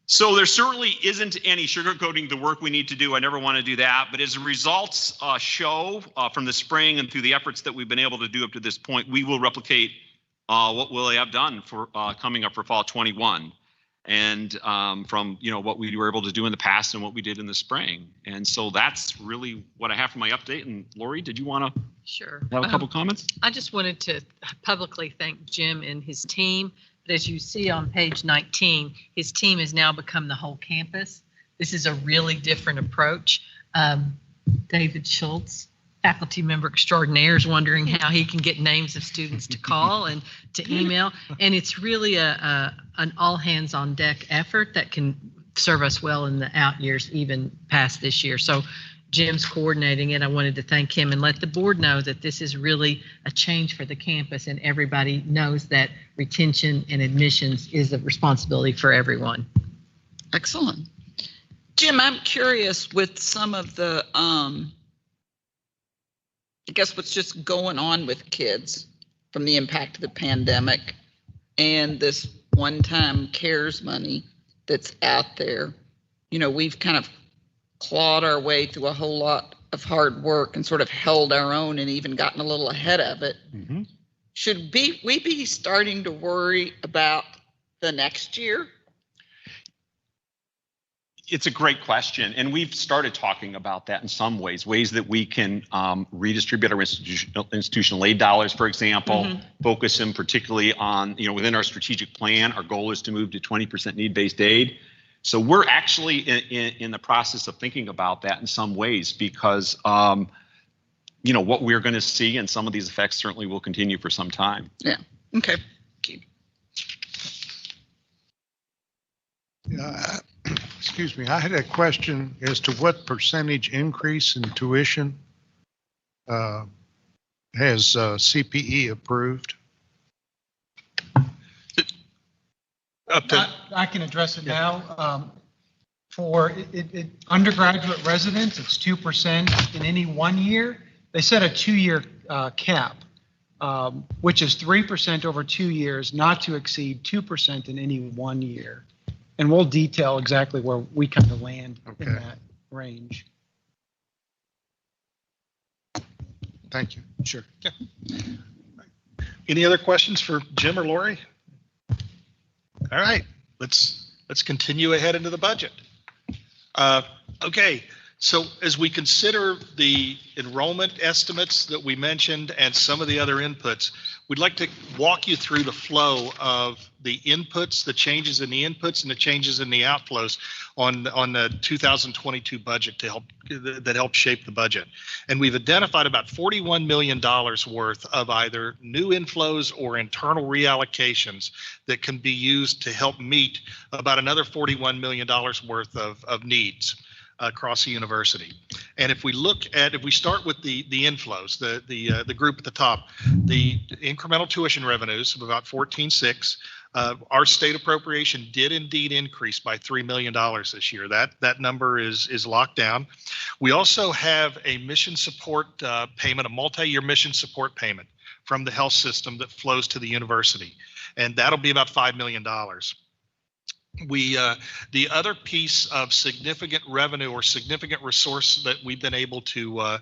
S6: So there certainly isn't any sugarcoating the work we need to do. I never want to do that. But as the results show from the spring and through the efforts that we've been able to do up to this point, we will replicate what we have done for coming up for fall 21. And from what we were able to do in the past and what we did in the spring. And so that's really what I have for my update. And Lori, did you want to have a couple comments?
S5: I just wanted to publicly thank Jim and his team. But as you see on page 19, his team has now become the whole campus. This is a really different approach. David Schultz, faculty member extraordinaire, is wondering how he can get names of students to call and to email. And it's really an all hands on deck effort that can serve us well in the out years, even past this year. So Jim's coordinating it. I wanted to thank him and let the board know that this is really a change for the campus, and everybody knows that retention and admissions is a responsibility for everyone.
S1: Excellent. Jim, I'm curious with some of the, I guess what's just going on with kids from the impact of the pandemic and this one-time CARES money that's out there. You know, we've kind of clawed our way through a whole lot of hard work and sort of held our own and even gotten a little ahead of it.
S3: Mm-hmm.
S1: Should we be starting to worry about the next year?
S6: It's a great question, and we've started talking about that in some ways that we can redistribute our institutional aid dollars, for example, focus them particularly on, within our strategic plan, our goal is to move to 20% need-based aid. So we're actually in the process of thinking about that in some ways because, what we're going to see and some of these effects certainly will continue for some time.
S1: Yeah, okay.
S7: Excuse me, I had a question as to what percentage increase in tuition has CPE approved?
S8: I can address it now. For undergraduate residents, it's 2% in any 1 year. They set a 2-year cap, which is 3% over 2 years, not to exceed 2% in any 1 year. And we'll detail exactly where we kind of land in that range.
S7: Thank you.
S3: Sure. Yeah. Any other questions for Jim or Lori? All right, let's continue ahead into the budget. Okay, so as we consider the enrollment estimates that we mentioned and some of the other inputs, we'd like to walk you through the flow of the inputs, the changes in the inputs and the changes in the outflows on the 2022 budget that help shape the budget. And we've identified about $41 million worth of either new inflows or internal reallocations that can be used to help meet about another $41 million worth of needs across the university. And if we start with the inflows, the group at the top, the incremental tuition revenues of about 14.6, our state appropriation did indeed increase by $3 million this year. That number is locked down. We also have a mission support payment, a multi-year mission support payment from the health system that flows to the university, and that'll be about $5 million. The other piece of significant revenue or significant resource that we've been able to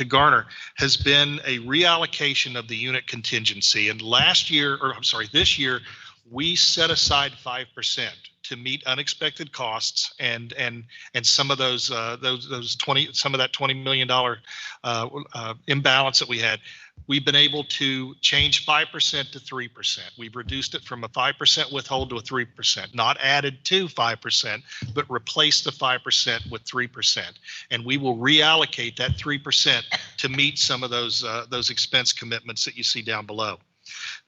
S3: garner has been a reallocation of the unit contingency. And this year, we set aside 5% to meet unexpected costs and some of that $20 million imbalance that we had. We've been able to change 5% to 3%. We've reduced it from a 5% withhold to a 3%, not added to 5%, but replaced the 5% with 3%. And we will reallocate that 3% to meet some of those expense commitments that you see down below.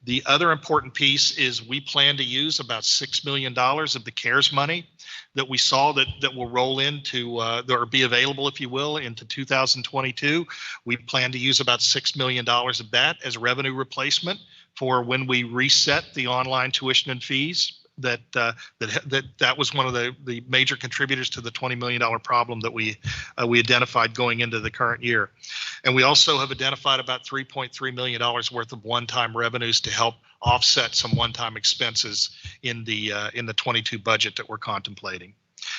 S3: The other important piece is we plan to use about $6 million of the CARES money that we saw that will roll into or be available, if you will, into 2022. We plan to use about $6 million of that as revenue replacement for when we reset the online tuition and fees. That was one of the major contributors to the $20 million problem that we identified going into the current year. And we also have identified about $3.3 million worth of one-time revenues to help offset some one-time expenses in the 22 budget that we're contemplating.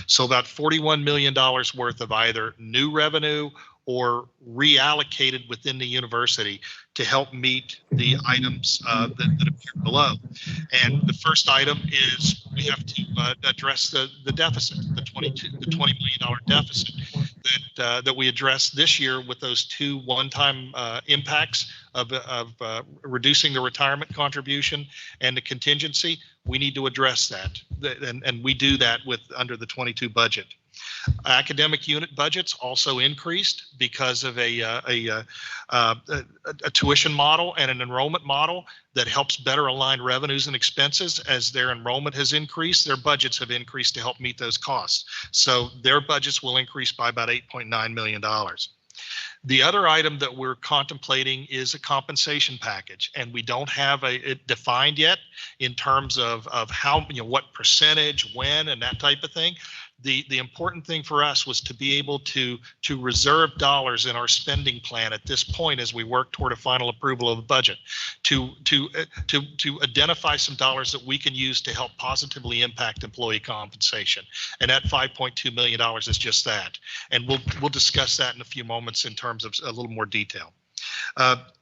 S3: So about $41 million worth of either new revenue or reallocated within the university to help meet the items that appear below. And the first item is we have to address the deficit, the $20 million deficit that we addressed this year with those two one-time impacts of reducing the retirement contribution and the contingency. We need to address that, and we do that under the 22 budget. Academic unit budgets also increased because of a a tuition model and an enrollment model that helps better align revenues and expenses. As their enrollment has increased, their budgets have increased to help meet those costs. So their budgets will increase by about $8.9 million. The other item that we're contemplating is a compensation package, and we don't have it defined yet in terms of how, what percentage, when, and that type of thing. The important thing for us was to be able to reserve dollars in our spending plan at this point as we work toward a final approval of the budget, to identify some dollars that we can use to help positively impact employee compensation. And that $5.2 million is just that. And we'll discuss that in a few moments in terms of a little more detail.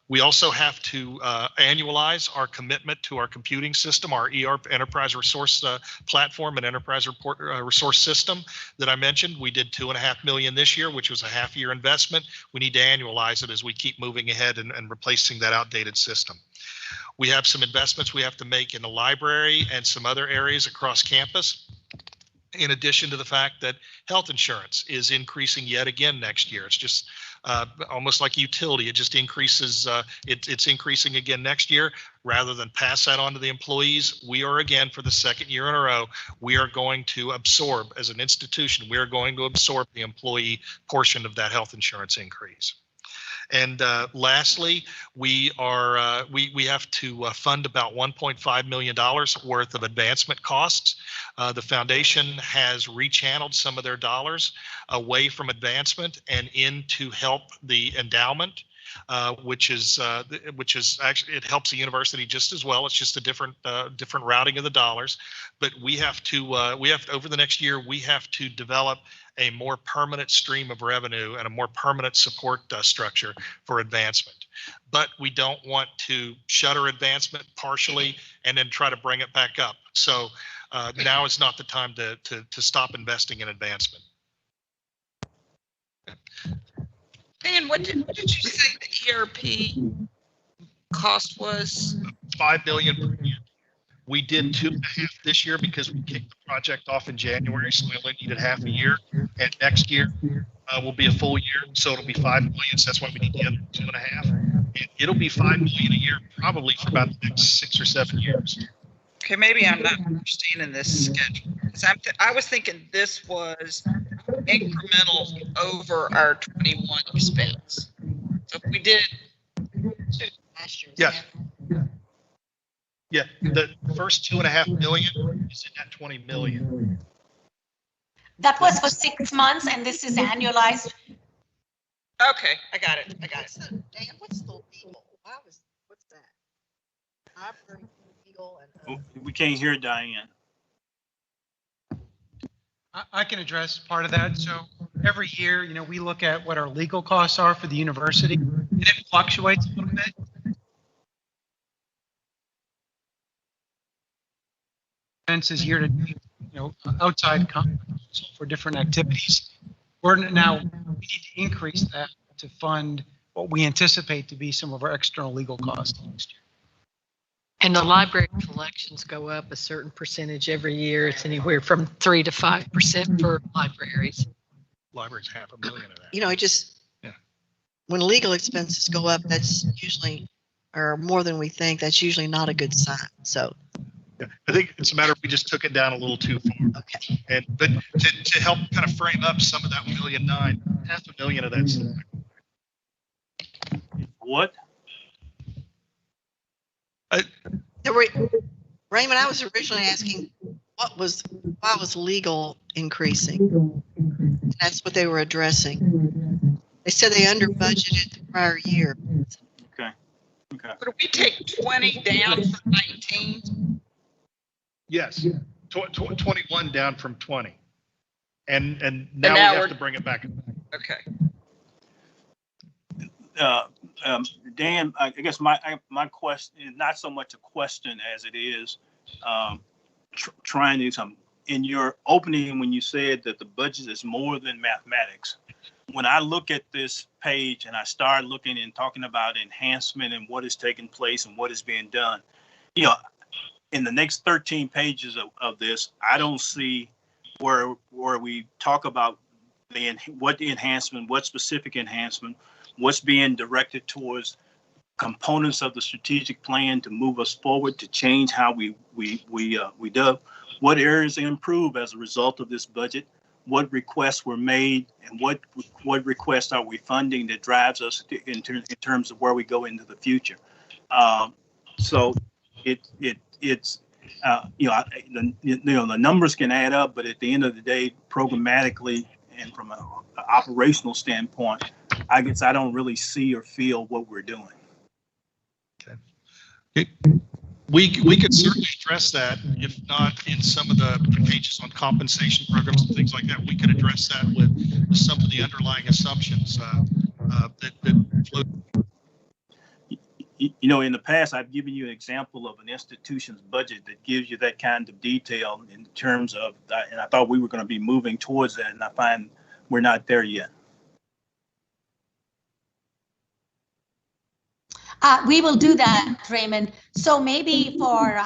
S3: We also have to annualize our commitment to our computing system, our ERP enterprise resource platform and enterprise resource system that I mentioned. We did $2.5 million this year, which was a half-year investment. We need to annualize it as we keep moving ahead and replacing that outdated system. We have some investments we have to make in the library and some other areas across campus, in addition to the fact that health insurance is increasing yet again next year. It's just almost like utility. It just increases. It's increasing again next year. Rather than pass that on to the employees, we are again, for the second year in a row, we are going to absorb, as an institution, we are going to absorb the employee portion of that health insurance increase. And lastly, we have to fund about $1.5 million worth of advancement costs. The foundation has rechanneled some of their dollars away from advancement and into help the endowment, which is actually, it helps the university just as well. It's just a different routing of the dollars. But we have to over the next year, we have to develop a more permanent stream of revenue and a more permanent support structure for advancement. But we don't want to shutter advancement partially and then try to bring it back up. So now is not the time to stop investing in advancement.
S1: Dan, what did you say the ERP cost was?
S3: $5 million per year. We did 2.5 this year because we kicked the project off in January, so we only needed half a year. And next year will be a full year, so it'll be $5 million. So that's why we need the other 2.5. And it'll be $5 million a year, probably for about the next 6 or 7 years.
S1: Okay, maybe I'm not understanding this schedule. Because I was thinking this was incremental over our 21 expense. So if we did last year.
S3: Yes. Yeah, the first $2.5 million is in that 20 million.
S4: That was for 6 months, and this is annualized.
S1: Okay, I got it.
S9: So, Dan, what's the legal? What's that? Library, legal, and
S2: We can't hear Diane.
S8: I can address part of that. So every year, we look at what our legal costs are for the university, and it fluctuates a little bit. Expenses year to date, outside companies for different activities. We need to increase that to fund what we anticipate to be some of our external legal costs next year.
S5: And the library collections go up a certain percentage every year. It's anywhere from 3 to 5% for libraries.
S3: Library's $500,000 of that.
S9: When legal expenses go up, that's usually, or more than we think, that's usually not a good sign. So.
S3: Yeah, I think it's a matter of we just took it down a little too far.
S9: Okay.
S3: But to help kind of frame up some of that $1.9 million, $500,000 of that's.
S2: What?
S9: Raymond, I was originally asking why was legal increasing? That's what they were addressing. They said they under budgeted the prior year.
S2: Okay.
S1: Could we take 20 down from 19?
S3: Yes, 21 down from 20. And now we have to bring it back.
S1: Okay.
S2: Dan, I guess my question is not so much a question as it is trying to do something. In your opening, when you said that the budget is more than mathematics, when I look at this page and I start looking and talking about enhancement and what is taking place and what is being done, in the next 13 pages of this, I don't see where we talk about what the enhancement, what specific enhancement, what's being directed towards components of the strategic plan to move us forward, to change how we do. What areas improve as a result of this budget? What requests were made, and what requests are we funding that drives us in terms of where we go into the future? So it's the numbers can add up, but at the end of the day, programmatically and from an operational standpoint, I guess I don't really see or feel what we're doing.
S3: Okay. We could certainly address that, if not in some of the pages on compensation programs and things like that. We could address that with some of the underlying assumptions that float.
S2: In the past, I've given you an example of an institution's budget that gives you that kind of detail in terms of, and I thought we were going to be moving towards that, and I find we're not there yet.
S4: We will do that, Raymond. So maybe for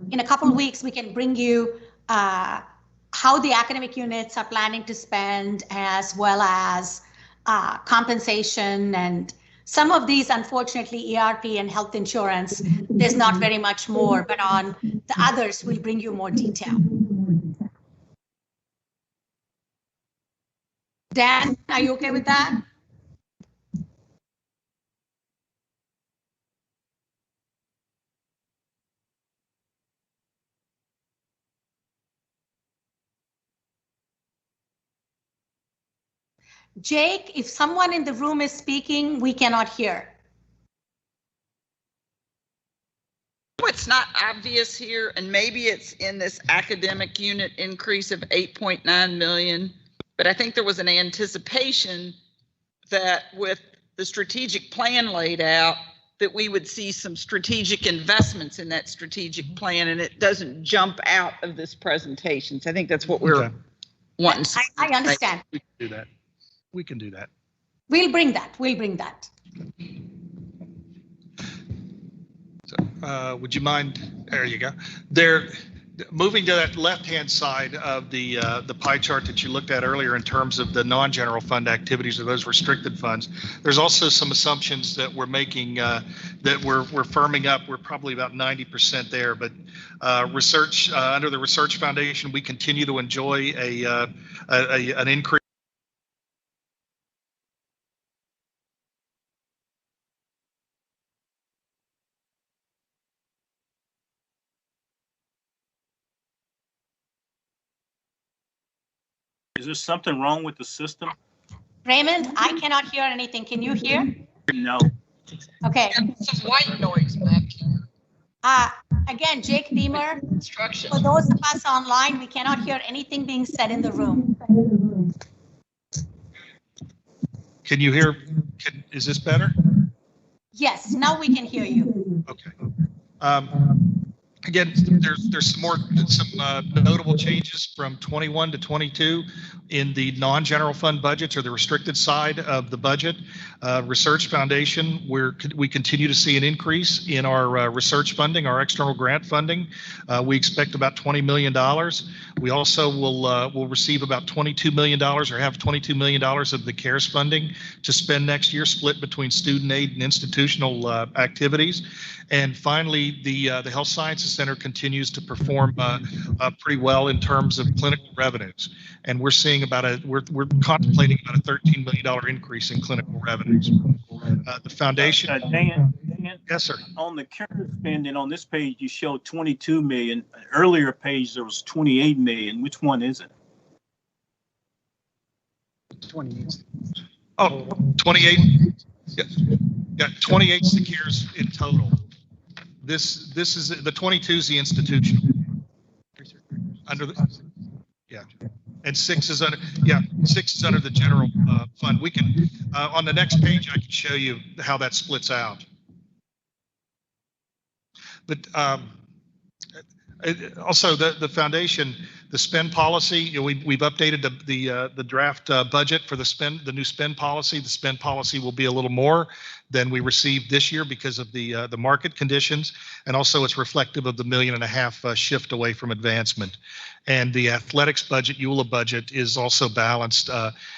S4: in a couple of weeks, we can bring you how the academic units are planning to spend, as well as compensation and some of these. Unfortunately, ERP and health insurance, there's not very much more, but on the others, we'll bring you more detail. Dan, are you okay with that? Jake, if someone in the room is speaking, we cannot hear.
S1: What's not obvious here, and maybe it's in this academic unit increase of 8.9 million, but I think there was an anticipation that with the strategic plan laid out, that we would see some strategic investments in that strategic plan, and it doesn't jump out of this presentation. So I think that's what we're wanting.
S4: I understand.
S3: We can do that. We can do that.
S4: We'll bring that. We'll bring that.
S3: So, would you mind? There you go. Moving to that left-hand side of the pie chart that you looked at earlier in terms of the non-general fund activities or those restricted funds. There's also some assumptions that we're making that we're firming up. We're probably about 90% there, but research under the Research Foundation, we continue to enjoy an increase.
S2: Is there something wrong with the system?
S4: Raymond, I cannot hear anything. Can you hear?
S2: No.
S4: Okay.
S5: Some white noise back here.
S4: Again, Jake Beamer,
S5: Instruction.
S4: for those of us online, we cannot hear anything being said in the room.
S3: Can you hear? Is this better?
S4: Yes, now we can hear you.
S3: Okay. Again, there's some notable changes from 21 to 22 in the non-general fund budgets or the restricted side of the budget. Research Foundation, we continue to see an increase in our research funding, our external grant funding. We expect about $20 million. We also will receive about $22 million or have $22 million of the CARES funding to spend next year, split between student aid and institutional activities. And finally, the Health Sciences Center continues to perform pretty well in terms of clinical revenues, and we're seeing we're contemplating about a $13 million increase in clinical revenues. The foundation.
S2: Dan,
S3: yes, sir.
S2: On the CARES spending on this page, you showed 22 million. Earlier page there was 28 million. Which one is it?
S8: 28.
S3: Oh, 28. Yeah, 28 is the CARES in total. This is the 22 is the institutional under the and 6 is under the general fund. We can on the next page I can show you how that splits out. But also the foundation, the spend policy, we've updated the draft budget for the new spend policy. The spend policy will be a little more than we received this year because of the market conditions, and also it's reflective of the $1.5 million shift away from advancement. And the athletics budget, EULA budget, is also balanced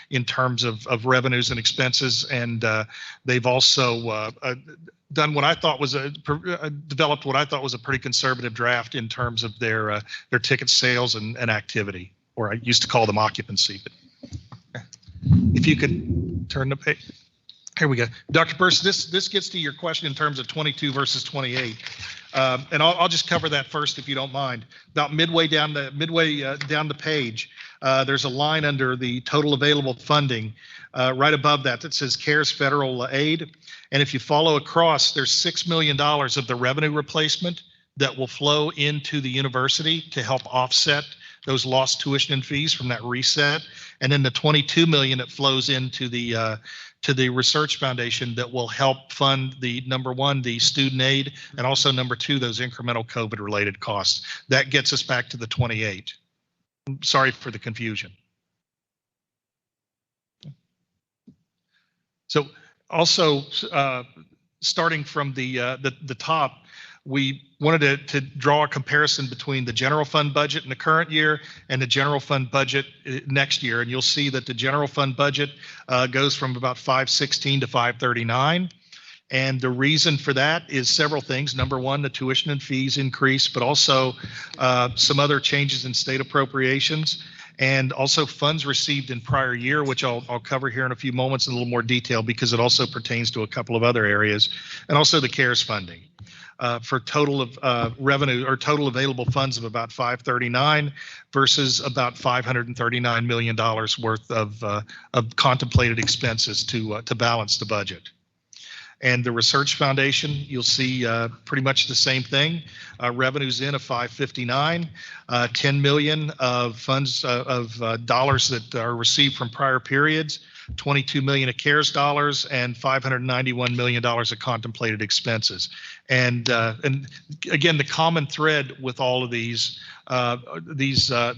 S3: in terms of revenues and expenses, and they've also done what I thought was developed what I thought was a pretty conservative draft in terms of their ticket sales and activity, or I used to call them occupancy. But if you could turn the page. Here we go. Dr. Burse, this gets to your question in terms of 22 versus 28. And I'll just cover that first if you don't mind. About midway down the page, there's a line under the total available funding right above that says CARES federal aid. And if you follow across, there's $6 million of the revenue replacement that will flow into the university to help offset those lost tuition and fees from that reset. And then the 22 million that flows into the research foundation that will help fund the number one, the student aid, and also number two, those incremental COVID related costs. That gets us back to the 28. Sorry for the confusion. So also starting from the top, we wanted to draw a comparison between the general fund budget in the current year and the general fund budget next year. And you'll see that the general fund budget goes from about 516 to 539. And the reason for that is several things. Number one, the tuition and fees increase, but also some other changes in state appropriations, and also funds received in prior year, which I'll cover here in a few moments in a little more detail because it also pertains to a couple of other areas, and also the CARES funding. For total of revenue or total available funds of about 539 versus about $539 million worth of contemplated expenses to balance the budget. And the research foundation, you'll see pretty much the same thing. Revenues in of 559, 10 million of funds dollars that are received from prior periods, 22 million of CARES dollars, and $591 million of contemplated expenses. And again, the common thread with all of these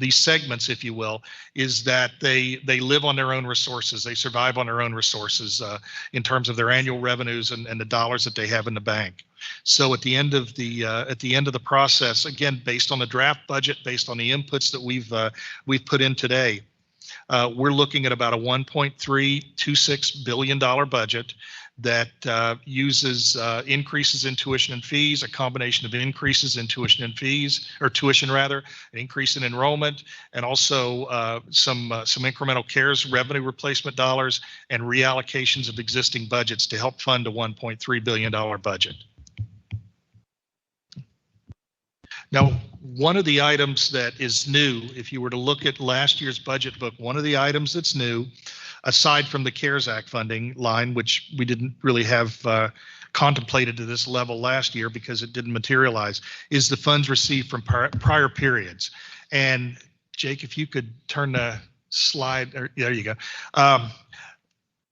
S3: segments, if you will, is that they live on their own resources. They survive on their own resources in terms of their annual revenues and the dollars that they have in the bank. So at the end of the process, again, based on the draft budget, based on the inputs that we've put in today, we're looking at about a $1.326 billion budget that uses increases in tuition and fees, a combination of increases in tuition and fees, or tuition rather, an increase in enrollment, and also some incremental CARES revenue replacement dollars and reallocations of existing budgets to help fund a $1.3 billion budget. Now, one of the items that is new, if you were to look at last year's budget book, one of the items that's new, aside from the CARES Act funding line, which we didn't really have contemplated to this level last year because it didn't materialize, is the funds received from prior periods. And Jake, if you could turn the slide, or, there you go.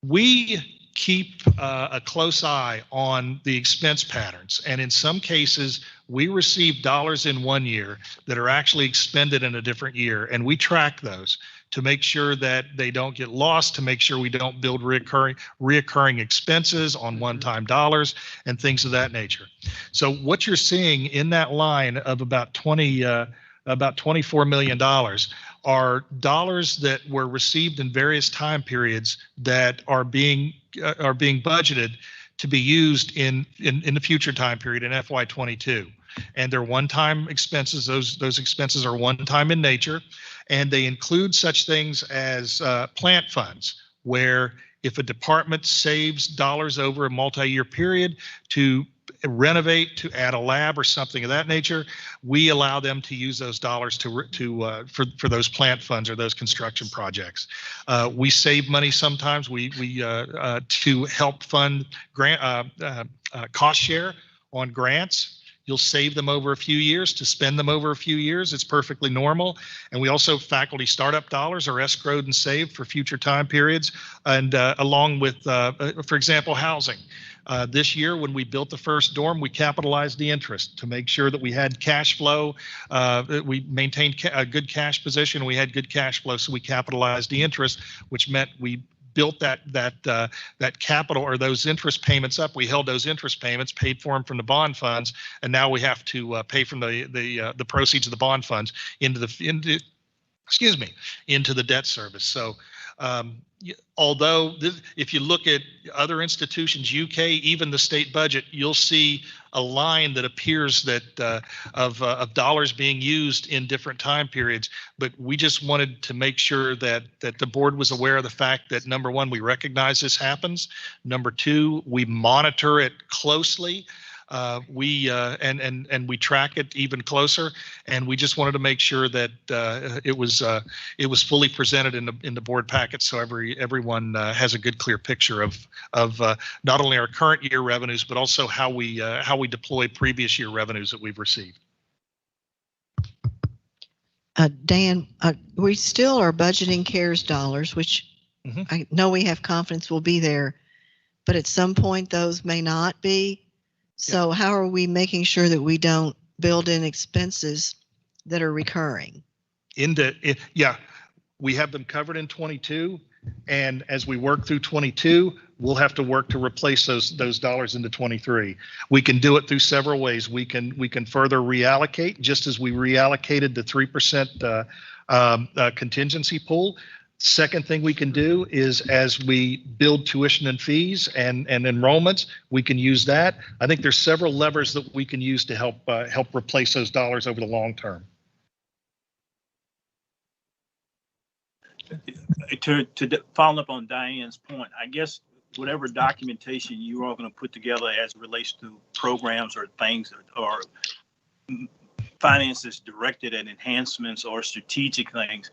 S3: We keep a close eye on the expense patterns. And in some cases, we receive dollars in one year that are actually expended in a different year. And we track those to make sure that they don't get lost, to make sure we don't build reoccurring expenses on one-time dollars and things of that nature. So what you're seeing in that line of about $24 million are dollars that were received in various time periods that are being budgeted to be used in the future time period in FY22. And they're one-time expenses. Those expenses are one-time in nature, and they include such things as plant funds, where if a department saves dollars over a multi-year period to renovate, to add a lab or something of that nature, we allow them to use those dollars for those plant funds or those construction projects. We save money sometimes to help fund grant cost share on grants. You'll save them over a few years to spend them over a few years. It's perfectly normal. And we also faculty startup dollars are escrowed and saved for future time periods. And along with, for example, housing. This year, when we built the first dorm, we capitalized the interest to make sure that we had cash flow. We maintained a good cash position. We had good cash flow, so we capitalized the interest, which meant we built that capital or those interest payments up. We held those interest payments, paid for them from the bond funds, and now we have to pay from the proceeds of the bond funds into the debt service. So although if you look at other institutions, UK, even the state budget, you'll see a line that appears that of dollars being used in different time periods. But we just wanted to make sure that the board was aware of the fact that, number one, we recognize this happens. Number two, we monitor it closely. We track it even closer, and we just wanted to make sure that it was fully presented in the board packet, so everyone has a good, clear picture of not only our current year revenues, but also how we deploy previous year revenues that we've received.
S9: Dan, we still are budgeting CARES dollars, which I know we have confidence will be there, but at some point those may not be. So how are we making sure that we don't build in expenses that are recurring? We have them covered in 22, and as we work through 22, we'll have to work to replace those dollars into 23. We can do it through several ways. We can further reallocate, just as we reallocated the 3% contingency pool. Second thing we can do is, as we build tuition and fees and enrollments, we can use that. I think there's several levers that we can use to help replace those dollars over the long term.
S2: To follow up on Diane's point, I guess whatever documentation you are going to put together as it relates to programs or things or finances directed at enhancements or strategic things,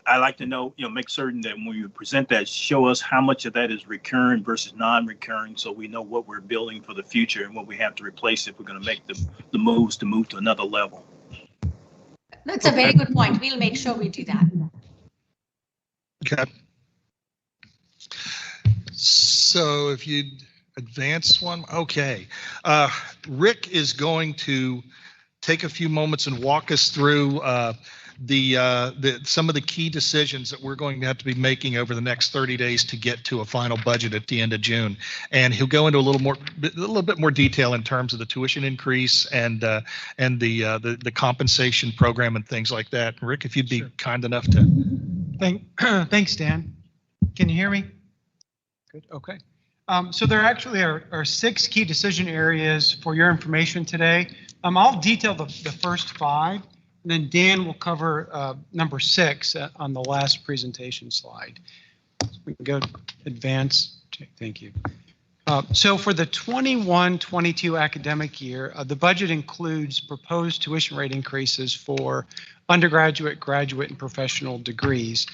S2: I like to know, make certain that when you present that, show us how much of that is recurring versus non-recurring, so we know what we're building for the future and what we have to replace if we're going to make the moves to move to another level.
S4: That's a very good point. We'll make sure we do that.
S3: Okay. So if you'd advance one, okay. Rick is going to take a few moments and walk us through some of the key decisions that we're going to have to be making over the next 30 days to get to a final budget at the end of June. And he'll go into a little bit more detail in terms of the tuition increase and the compensation program and things like that. Rick, if you'd be kind enough to.
S8: Thanks, Dan. Can you hear me? Good. Okay. So there actually are 6 key decision areas for your information today. I'll detail the first 5. And then Dan will cover number 6 on the last presentation slide. We can go advance. Thank you. So for the 21-22 academic year, the budget includes proposed tuition rate increases for undergraduate, graduate, and professional degrees.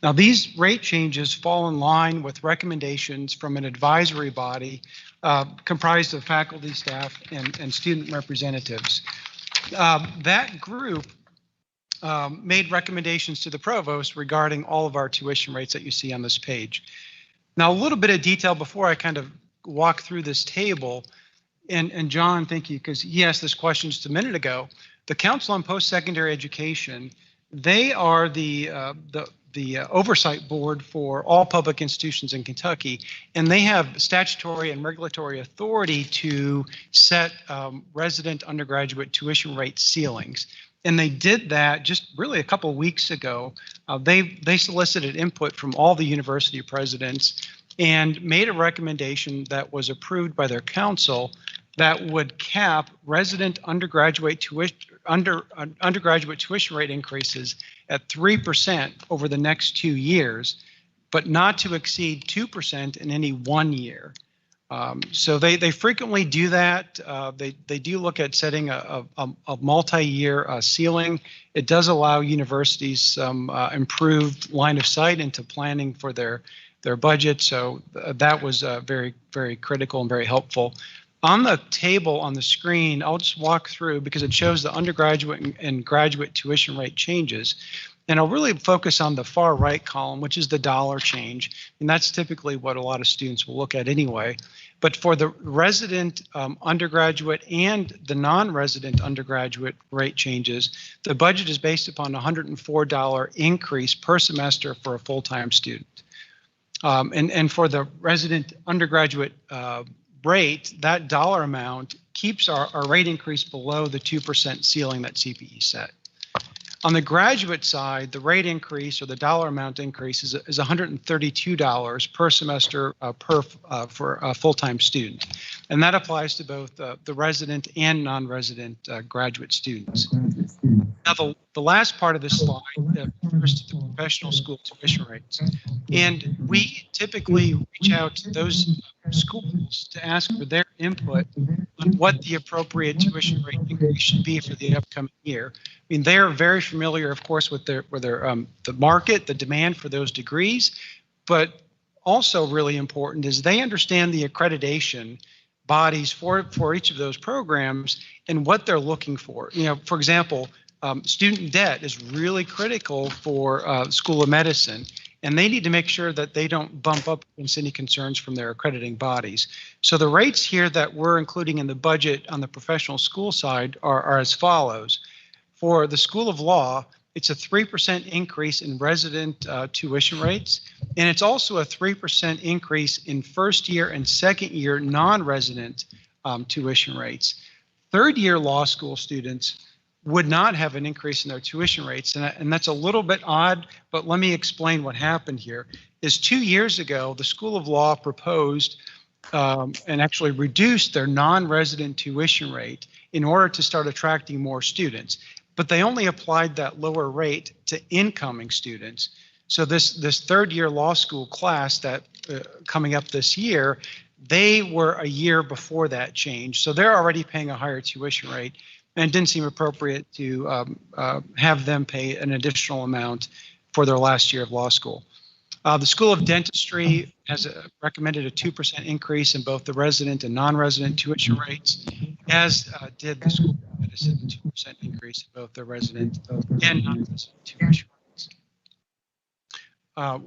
S8: Now, these rate changes fall in line with recommendations from an advisory body comprised of faculty, staff, and student representatives. That group made recommendations to the provost regarding all of our tuition rates that you see on this page. Now, a little bit of detail before I kind of walk through this table, and John, thank you, because he asked this question just a minute ago. The Council on Post-Secondary Education, they are the oversight board for all public institutions in Kentucky, and they have statutory and regulatory authority to set resident undergraduate tuition rate ceilings. And they did that just really a couple of weeks ago. They solicited input from all the university presidents and made a recommendation that was approved by their council that would cap resident undergraduate tuition rate increases at 3% over the next 2 years, but not to exceed 2% in any 1 year. So they frequently do that. They do look at setting a multi-year ceiling. It does allow universities some improved line of sight into planning for their budget. So that was very, very critical and very helpful. On the table on the screen, I'll just walk through because it shows the undergraduate and graduate tuition rate changes. And I'll really focus on the far right column, which is the dollar change. And that's typically what a lot of students will look at anyway. But for the resident undergraduate and the non-resident undergraduate rate changes, the budget is based upon a $104 increase per semester for a full-time student. And for the resident undergraduate rate, that dollar amount keeps our rate increase below the 2% ceiling that CPE set. On the graduate side, the rate increase or the dollar amount increase is $132 per semester for a full-time student. And that applies to both the resident and non-resident graduate students. Now, the last part of this slide refers to the professional school tuition rates. And we typically reach out to those schools to ask for their input on what the appropriate tuition rate increase should be for the upcoming year. I mean, they are very familiar, of course, with the market, the demand for those degrees, but also really important is they understand the accreditation bodies for each of those programs and what they're looking for. You know, for example, student debt is really critical for School of Medicine, and they need to make sure that they don't bump up against any concerns from their accrediting bodies. So the rates here that we're including in the budget on the professional school side are as follows. For the School of Law, it's a 3% increase in resident tuition rates, and it's also a 3% increase in first year and second year non-resident tuition rates. Third year law school students would not have an increase in their tuition rates, and that's a little bit odd, but let me explain what happened here. Is 2 years ago, the School of Law proposed and actually reduced their non-resident tuition rate in order to start attracting more students. But they only applied that lower rate to incoming students. So this third year law school class that coming up this year, they were a year before that change. So they're already paying a higher tuition rate, and it didn't seem appropriate to have them pay an additional amount for their last year of law school. The School of Dentistry has recommended a 2% increase in both the resident and non-resident tuition rates, as did the School of Medicine, 2% increase in both the resident and non-resident tuition rates.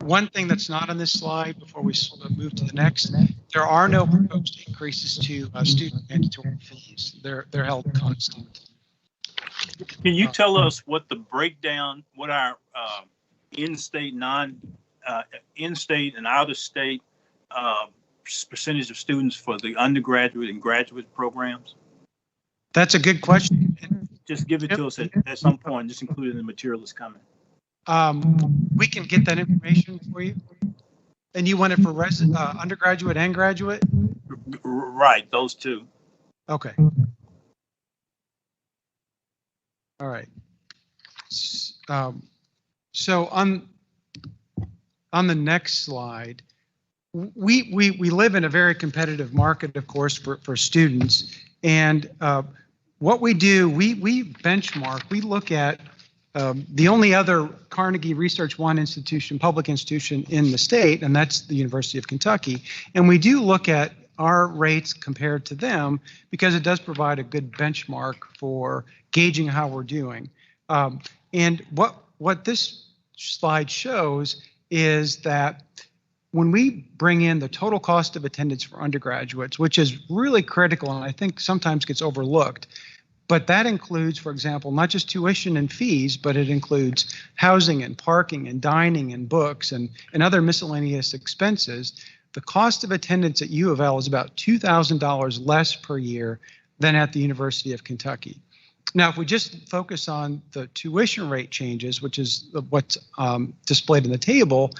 S8: One thing that's not on this slide before we move to the next, there are no proposed increases to student mandatory fees. They're held constant.
S2: Can you tell us what the breakdown, what our in-state, in-state and out-of-state percentage of students for the undergraduate and graduate programs?
S8: That's a good question.
S2: Just give it to us at some point, just include it in the material that's coming.
S8: We can get that information for you. And you want it for undergraduate and graduate?
S2: Right, those two.
S8: Okay. All right. So on the next slide, we live in a very competitive market, of course, for students. And what we do, we benchmark, we look at the only other Carnegie Research One institution, public institution in the state, and that's the University of Kentucky. And we do look at our rates compared to them because it does provide a good benchmark for gauging how we're doing. And what this slide shows is that when we bring in the total cost of attendance for undergraduates, which is really critical and I think sometimes gets overlooked, but that includes, for example, not just tuition and fees, but it includes housing and parking and dining and books and other miscellaneous expenses. The cost of attendance at U of L is about $2,000 less per year than at the University of Kentucky. Now, if we just focus on the tuition rate changes, which is what's displayed in the table,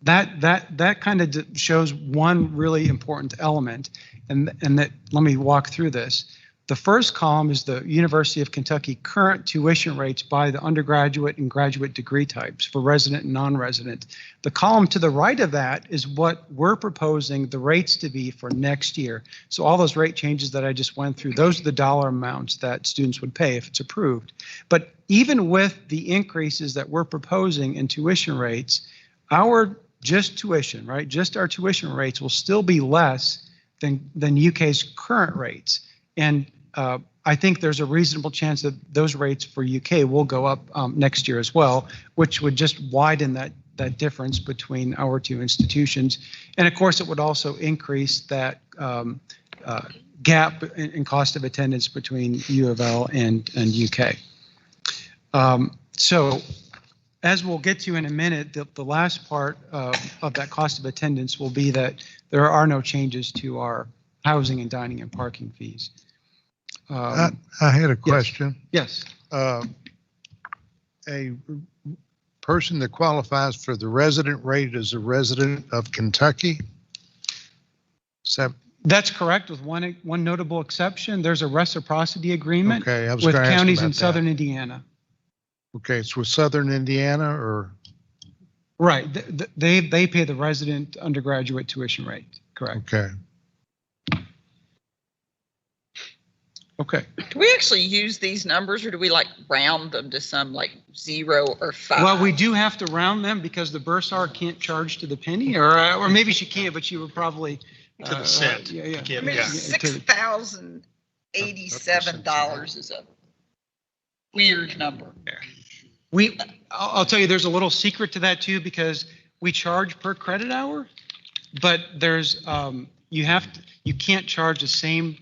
S8: that kind of shows one really important element, and that let me walk through this. The first column is the University of Kentucky current tuition rates by the undergraduate and graduate degree types for resident and non-resident. The column to the right of that is what we're proposing the rates to be for next year. So all those rate changes that I just went through, those are the dollar amounts that students would pay if it's approved. But even with the increases that we're proposing in tuition rates, our just tuition, right, just our tuition rates will still be less than UK's current rates. And I think there's a reasonable chance that those rates for UK will go up next year as well, which would just widen that difference between our two institutions. And of course, it would also increase that gap in cost of attendance between U of L and UK. So as we'll get to in a minute, the last part of that cost of attendance will be that there are no changes to our housing and dining and parking fees.
S7: I had a question.
S8: Yes.
S7: A person that qualifies for the resident rate is a resident of Kentucky?
S8: That's correct, with one notable exception. There's a reciprocity agreement
S7: Okay, I was
S8: with
S7: going to ask
S8: counties
S7: about
S8: in
S7: that.
S8: southern Indiana.
S7: Okay, it's with Southern Indiana or?
S8: Right. They pay the resident undergraduate tuition rate. Correct.
S7: Okay.
S8: Okay.
S1: Do we actually use these numbers or do we like round them to some like 0 or 5?
S8: Well, we do have to round them because the bursar can't charge to the penny, or maybe she can, but she would probably
S9: To the cent.
S8: Yeah, yeah.
S9: Yeah,
S1: I mean,
S9: yeah.
S1: $6,087 is a weird number.
S8: I'll tell you, there's a little secret to that too, because we charge per credit hour, but there's you can't charge the same.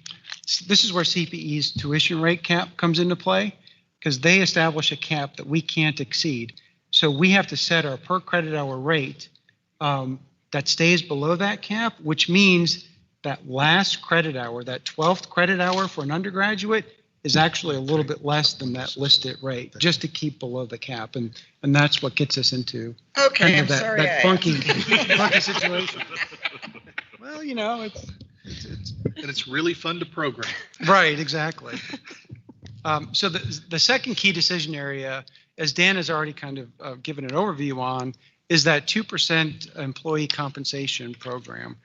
S8: This is where CPE's tuition rate cap comes into play, because they establish a cap that we can't exceed. So we have to set our per credit hour rate that stays below that cap, which means that last credit hour, that 12th credit hour for an undergraduate, is actually a little bit less than that listed rate, just to keep below the cap. And that's what gets us into
S1: Okay, I'm
S8: that,
S1: sorry. I
S8: that
S1: asked.
S8: funky situation. Well, you know, it's
S9: And it's really fun to program.
S8: right, exactly. So the second key decision area, as Dan has already kind of given an overview on, is that 2% employee compensation program,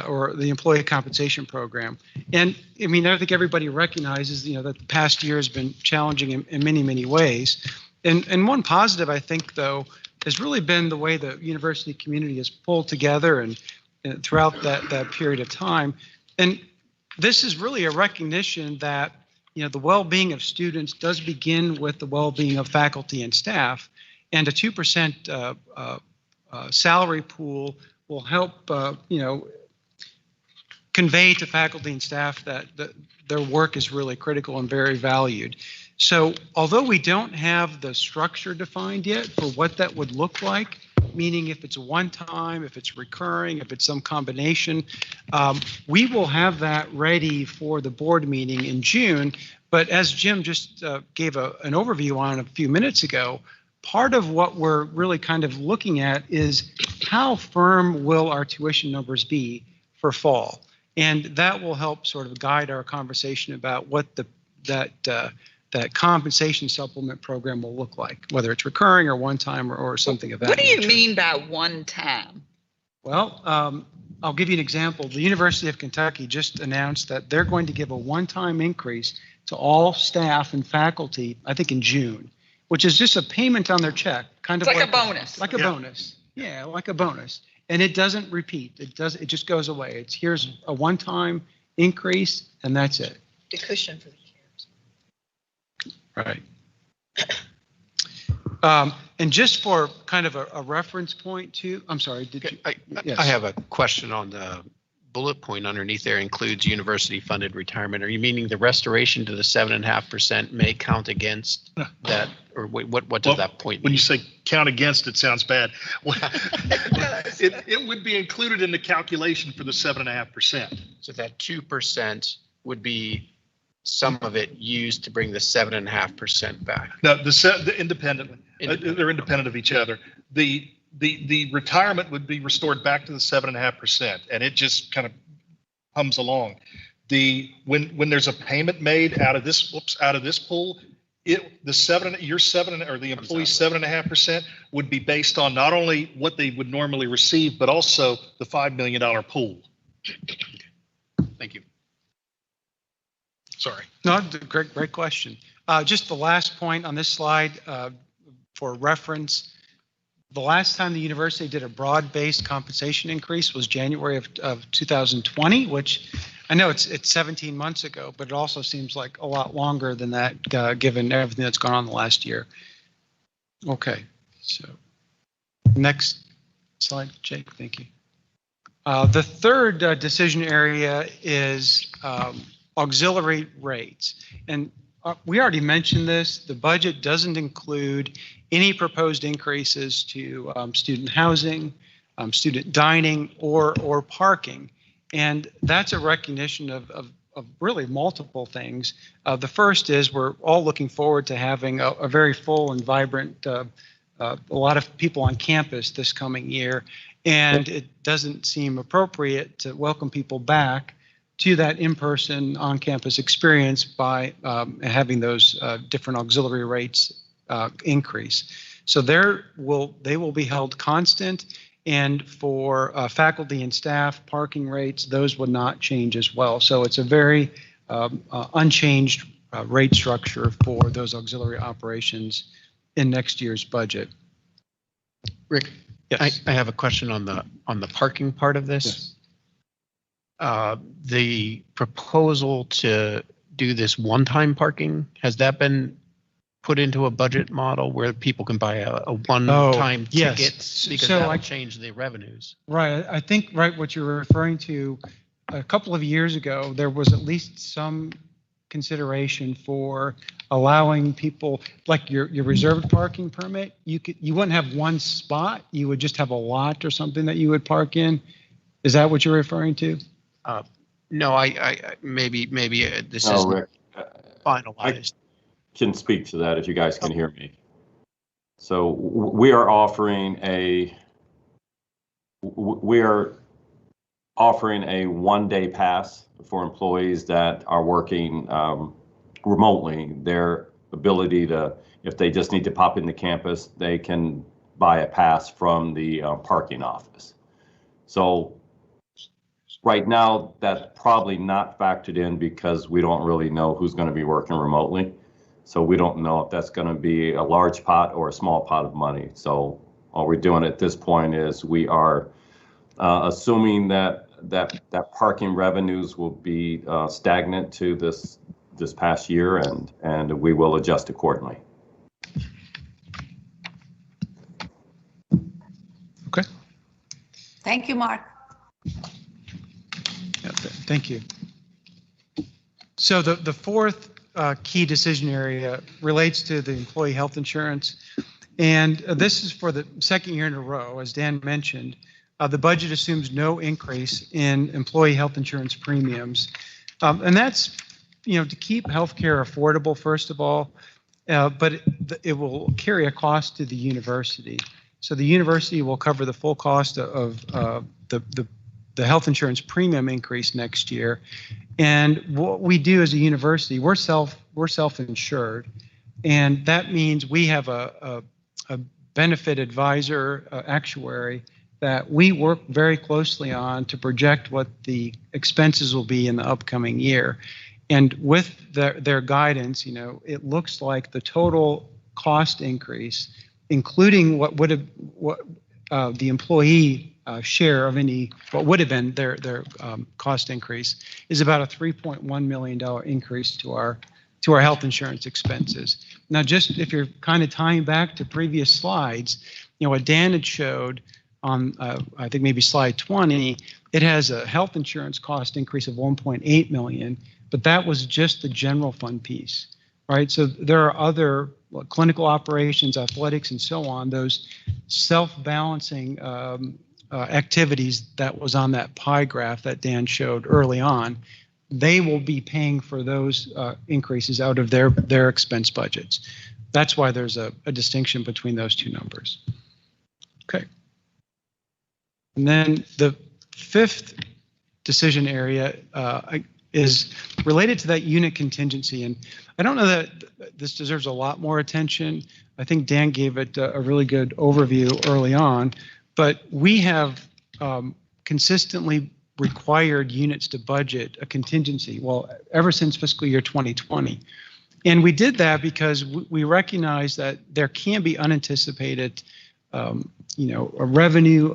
S8: or the employee compensation program. And I mean, I think everybody recognizes, you know, that the past year has been challenging in many, many ways. And one positive, I think, though, has really been the way the university community has pulled together and throughout that period of time. And this is really a recognition that, you know, the well-being of students does begin with the well-being of faculty and staff, and a 2% salary pool will help, you know, convey to faculty and staff that their work is really critical and very valued. So although we don't have the structure defined yet for what that would look like, meaning if it's a one-time, if it's recurring, if it's some combination, we will have that ready for the board meeting in June. But as Jim just gave an overview on a few minutes ago, part of what we're really kind of looking at is how firm will our tuition numbers be for fall? And that will help sort of guide our conversation about what that compensation supplement program will look like, whether it's recurring or one-time or something of that
S1: What do you
S8: nature.
S1: mean by one time?
S8: Well, I'll give you an example. The University of Kentucky just announced that they're going to give a one-time increase to all staff and faculty, I think in June, which is just a payment on their check, kind of
S1: It's like a bonus.
S8: Like a
S9: Yeah.
S8: bonus. Yeah, like a bonus. And it doesn't repeat. It just goes away. It's here's a one-time increase and that's it.
S1: The cushion for the cares.
S8: Right. And just for kind of a reference point too, I'm sorry, did you? Yes.
S10: I have a question on the bullet point underneath there, includes university funded retirement. Are you meaning the restoration to the 7.5% may count against that? Or what does
S9: Well,
S10: that point
S9: When
S10: mean?
S9: you say count against, it sounds bad. It would be included in the calculation for the 7.5%.
S10: So that 2% would be some of it used to bring the 7.5% back.
S9: No, the independently,
S10: Independent.
S9: they're independent of each other. The retirement would be restored back to the 7.5%, and it just kind of hums along. When there's a payment made out of this pool, the employee's 7.5% would be based on not only what they would normally receive, but also the $5 million pool.
S10: Thank you.
S9: Sorry.
S8: No, great question. Just the last point on this slide for reference. The last time the university did a broad-based compensation increase was January of 2020, which I know it's 17 months ago, but it also seems like a lot longer than that, given everything that's gone on the last year. Okay, so next slide, Jake, thank you. The third decision area is auxiliary rates. And we already mentioned this, the budget doesn't include any proposed increases to student housing, student dining, or parking. And that's a recognition of really multiple things. The first is we're all looking forward to having a very full and vibrant, a lot of people on campus this coming year. And it doesn't seem appropriate to welcome people back to that in-person on-campus experience by having those different auxiliary rates increase. So they will be held constant, and for faculty and staff, parking rates, those would not change as well. So it's a very unchanged rate structure for those auxiliary operations in next year's budget.
S10: Rick, yes. I have a question on the parking part of this.
S8: Yes.
S10: The proposal to do this one-time parking, has that been put into a budget model where people can buy a one-time
S8: yes.
S10: ticket? Because
S8: So
S10: that'll change the revenues.
S8: Right. I think, right, what you're referring to, a couple of years ago, there was at least some consideration for allowing people, like your reserved parking permit, you wouldn't have one spot, you would just have a lot or something that you would park in. Is that what you're referring to?
S10: No, I maybe this is
S11: Rick,
S10: finalized.
S11: can speak to that if you guys can hear me. So we are offering a one-day pass for employees that are working remotely. Their ability to, if they just need to pop into campus, they can buy a pass from the parking office. So right now, that's probably not factored in because we don't really know who's going to be working remotely. So we don't know if that's going to be a large pot or a small pot of money. So all we're doing at this point is we are assuming that parking revenues will be stagnant to this past year, and we will adjust accordingly.
S8: Okay.
S4: Thank you, Mark.
S8: Yeah, thank you. So the fourth key decision area relates to the employee health insurance. And this is for the second year in a row. As Dan mentioned, the budget assumes no increase in employee health insurance premiums. And that's, to keep healthcare affordable, first of all, but it will carry a cost to the university. So the university will cover the full cost of the health insurance premium increase next year. And what we do as a university, we're self-insured, and that means we have a benefit advisor, actuary, that we work very closely on to project what the expenses will be in the upcoming year. And with their guidance, it looks like the total cost increase, including what the employee share of what would have been their cost increase, is about a $3.1 million increase to our health insurance expenses. Now, just if you're kind of tying back to previous slides, what Dan had showed on, I think maybe slide 20, it has a health insurance cost increase of 1.8 million, but that was just the general fund piece, right? So there are other clinical operations, athletics, and so on, those self-balancing activities that was on that pie graph that Dan showed early on. They will be paying for those increases out of their expense budgets. That's why there's a distinction between those two numbers. Okay. And then the fifth decision area is related to that unit contingency. And I don't know that this deserves a lot more attention. I think Dan gave it a really good overview early on, but we have consistently required units to budget a contingency, well, ever since fiscal year 2020. And we did that because we recognize that there can be unanticipated revenue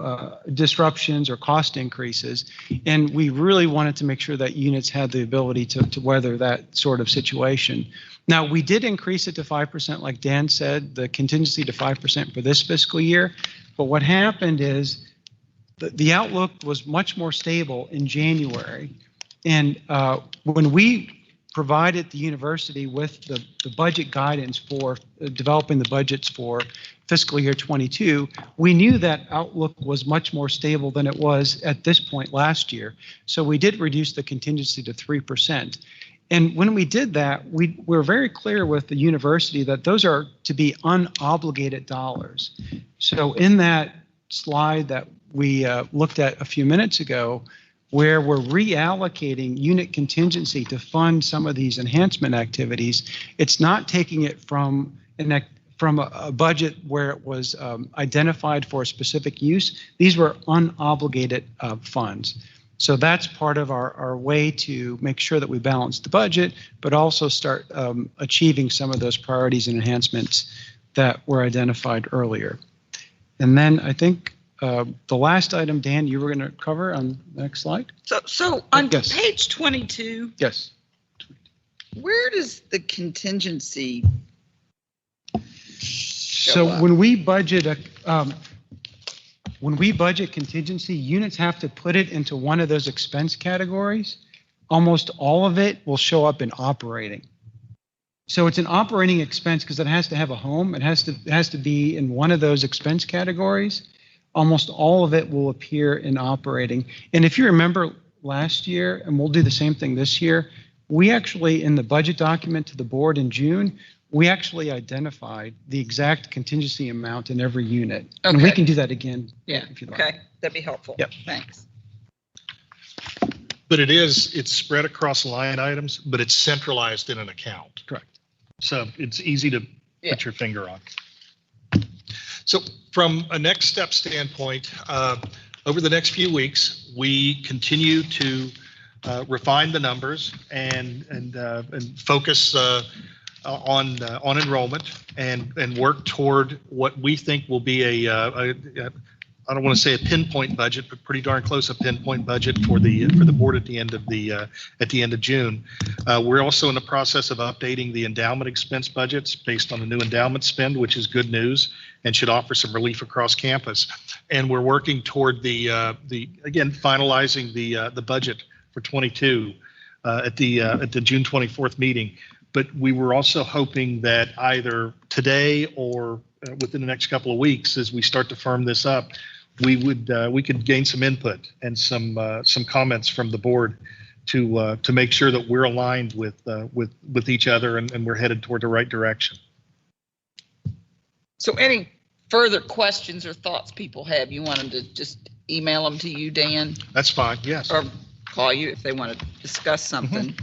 S8: disruptions or cost increases. And we really wanted to make sure that units had the ability to weather that sort of situation. Now, we did increase it to 5%, like Dan said, the contingency to 5% for this fiscal year. But what happened is the outlook was much more stable in January. And when we provided the university with the budget guidance for developing the budgets for fiscal year 22, we knew that outlook was much more stable than it was at this point last year. So we did reduce the contingency to 3%. And when we did that, we were very clear with the university that those are to be unobligated dollars. So in that slide that we looked at a few minutes ago, where we're reallocating unit contingency to fund some of these enhancement activities, it's not taking it from a budget where it was identified for a specific use. These were unobligated funds. So that's part of our way to make sure that we balance the budget, but also start achieving some of those priorities and enhancements that were identified earlier. And then I think the last item, Dan, you were going to cover on the next slide.
S1: So on
S8: Yes.
S1: page 22,
S8: Yes.
S1: where does the contingency show
S8: So
S1: up?
S8: when we budget contingency, units have to put it into one of those expense categories. Almost all of it will show up in operating. So it's an operating expense because it has to have a home. It has to be in one of those expense categories. Almost all of it will appear in operating. And if you remember last year, and we'll do the same thing this year, we actually, in the budget document to the board in June, we actually identified the exact contingency amount in every unit. And we
S1: Okay.
S8: can do that again.
S1: Yeah,
S8: If you'd like.
S1: okay, that'd be helpful.
S8: Yep.
S1: Thanks.
S9: But it's spread across line items, but it's centralized in an account.
S8: Correct.
S9: So it's easy to
S1: Yeah.
S9: put your finger on. So from a next step standpoint, over the next few weeks, we continue to refine the numbers and focus on enrollment and work toward what we think will be I don't want to say a pinpoint budget, but pretty darn close a pinpoint budget for the board at the end of June. We're also in the process of updating the endowment expense budgets based on the new endowment spend, which is good news and should offer some relief across campus. And we're working toward again finalizing the budget for 22 at the June 24th meeting. But we were also hoping that either today or within the next couple of weeks, as we start to firm this up, we could gain some input and some comments from the board to make sure that we're aligned with each other and we're headed toward the right direction.
S1: So any further questions or thoughts people have, you want them to just email them to you, Dan?
S9: That's fine. Yes.
S1: Or call you if they want to discuss something.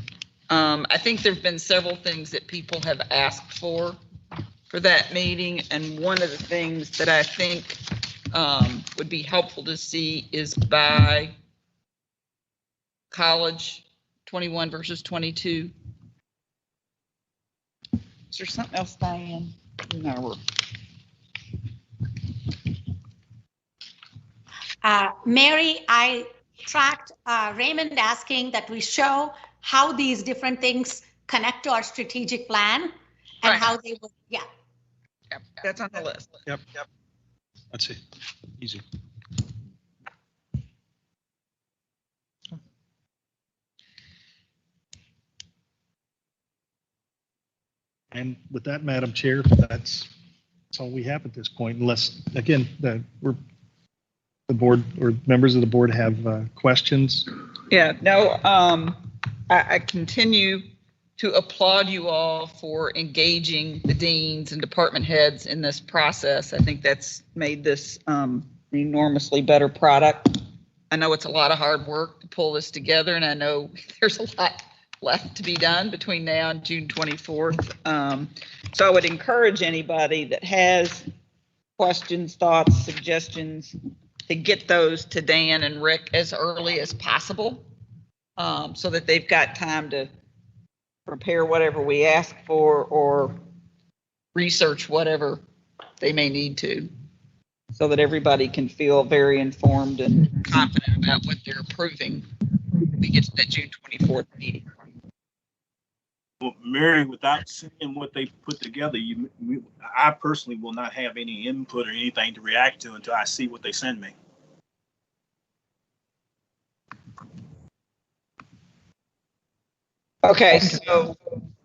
S1: I think there've been several things that people have asked for that meeting, and one of the things that I think would be helpful to see is by college, 21 versus 22. Is there something else, Diane? No.
S4: Mary, I tracked Raymond asking that we show how these different things connect to our strategic plan and
S1: Right.
S4: how they would, yeah.
S1: Yep, that's on the list.
S9: Yep. That's it. Easy. And with that, Madam Chair, that's all we have at this point, unless, again, the board or members of the board have questions.
S1: Yeah, no, I continue to applaud you all for engaging the deans and department heads in this process. I think that's made this an enormously better product. I know it's a lot of hard work to pull this together, and I know there's a lot left to be done between now and June 24th. So I would encourage anybody that has questions, thoughts, suggestions, to get those to Dan and Rick as early as possible, so that they've got time to prepare whatever we ask for or research whatever they may need to, so that everybody can feel very informed and confident about what they're approving when we get to that June 24th meeting.
S2: Well, Mary, without seeing what they put together, I personally will not have any input or anything to react to until I see what they send me.
S1: Okay, so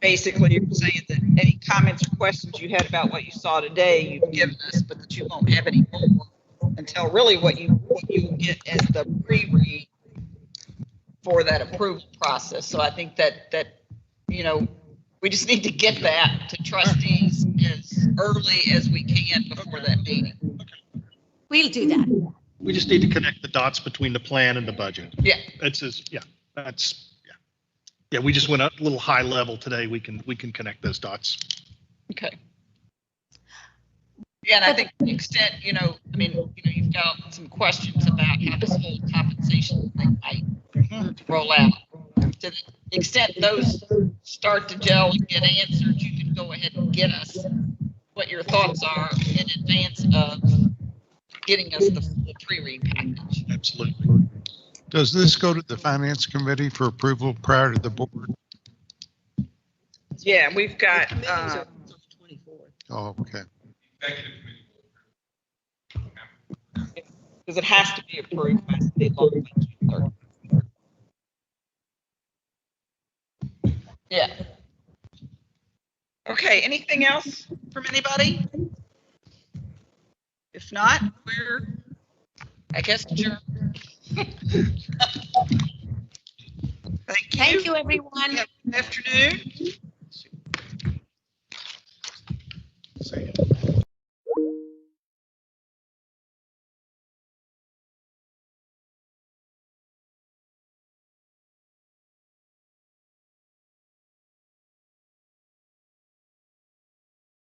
S1: basically you're saying that any comments or questions you had about what you saw today, you've given us, but that you won't have any more until really what you get as the pre-read for that approval process. So I think that, you know, we just need to get that to trustees as early as we can before that meeting.
S4: We'll do that.
S9: We just need to connect the dots between the plan and the budget.
S1: Yeah.
S9: Yeah, we just went a little high level today. We can connect those dots.
S1: Okay. Yeah, and I think to the extent, you know, I mean, you know, you've got some questions about how this whole compensation thing might roll out. To the extent those start to gel and get answered, you can go ahead and get us what your thoughts are in advance of getting us the full pre-read package.
S9: Absolutely.
S7: Does this go to the finance committee for approval prior to the board?
S1: Yeah, we've got,
S7: Oh, okay.
S1: because it has to be approved by state law by June 3rd. Yeah. Okay, anything else from anybody? If not, we're, I guess, adjourned.
S4: Thank you, everyone.
S1: Good afternoon.
S9: Say it.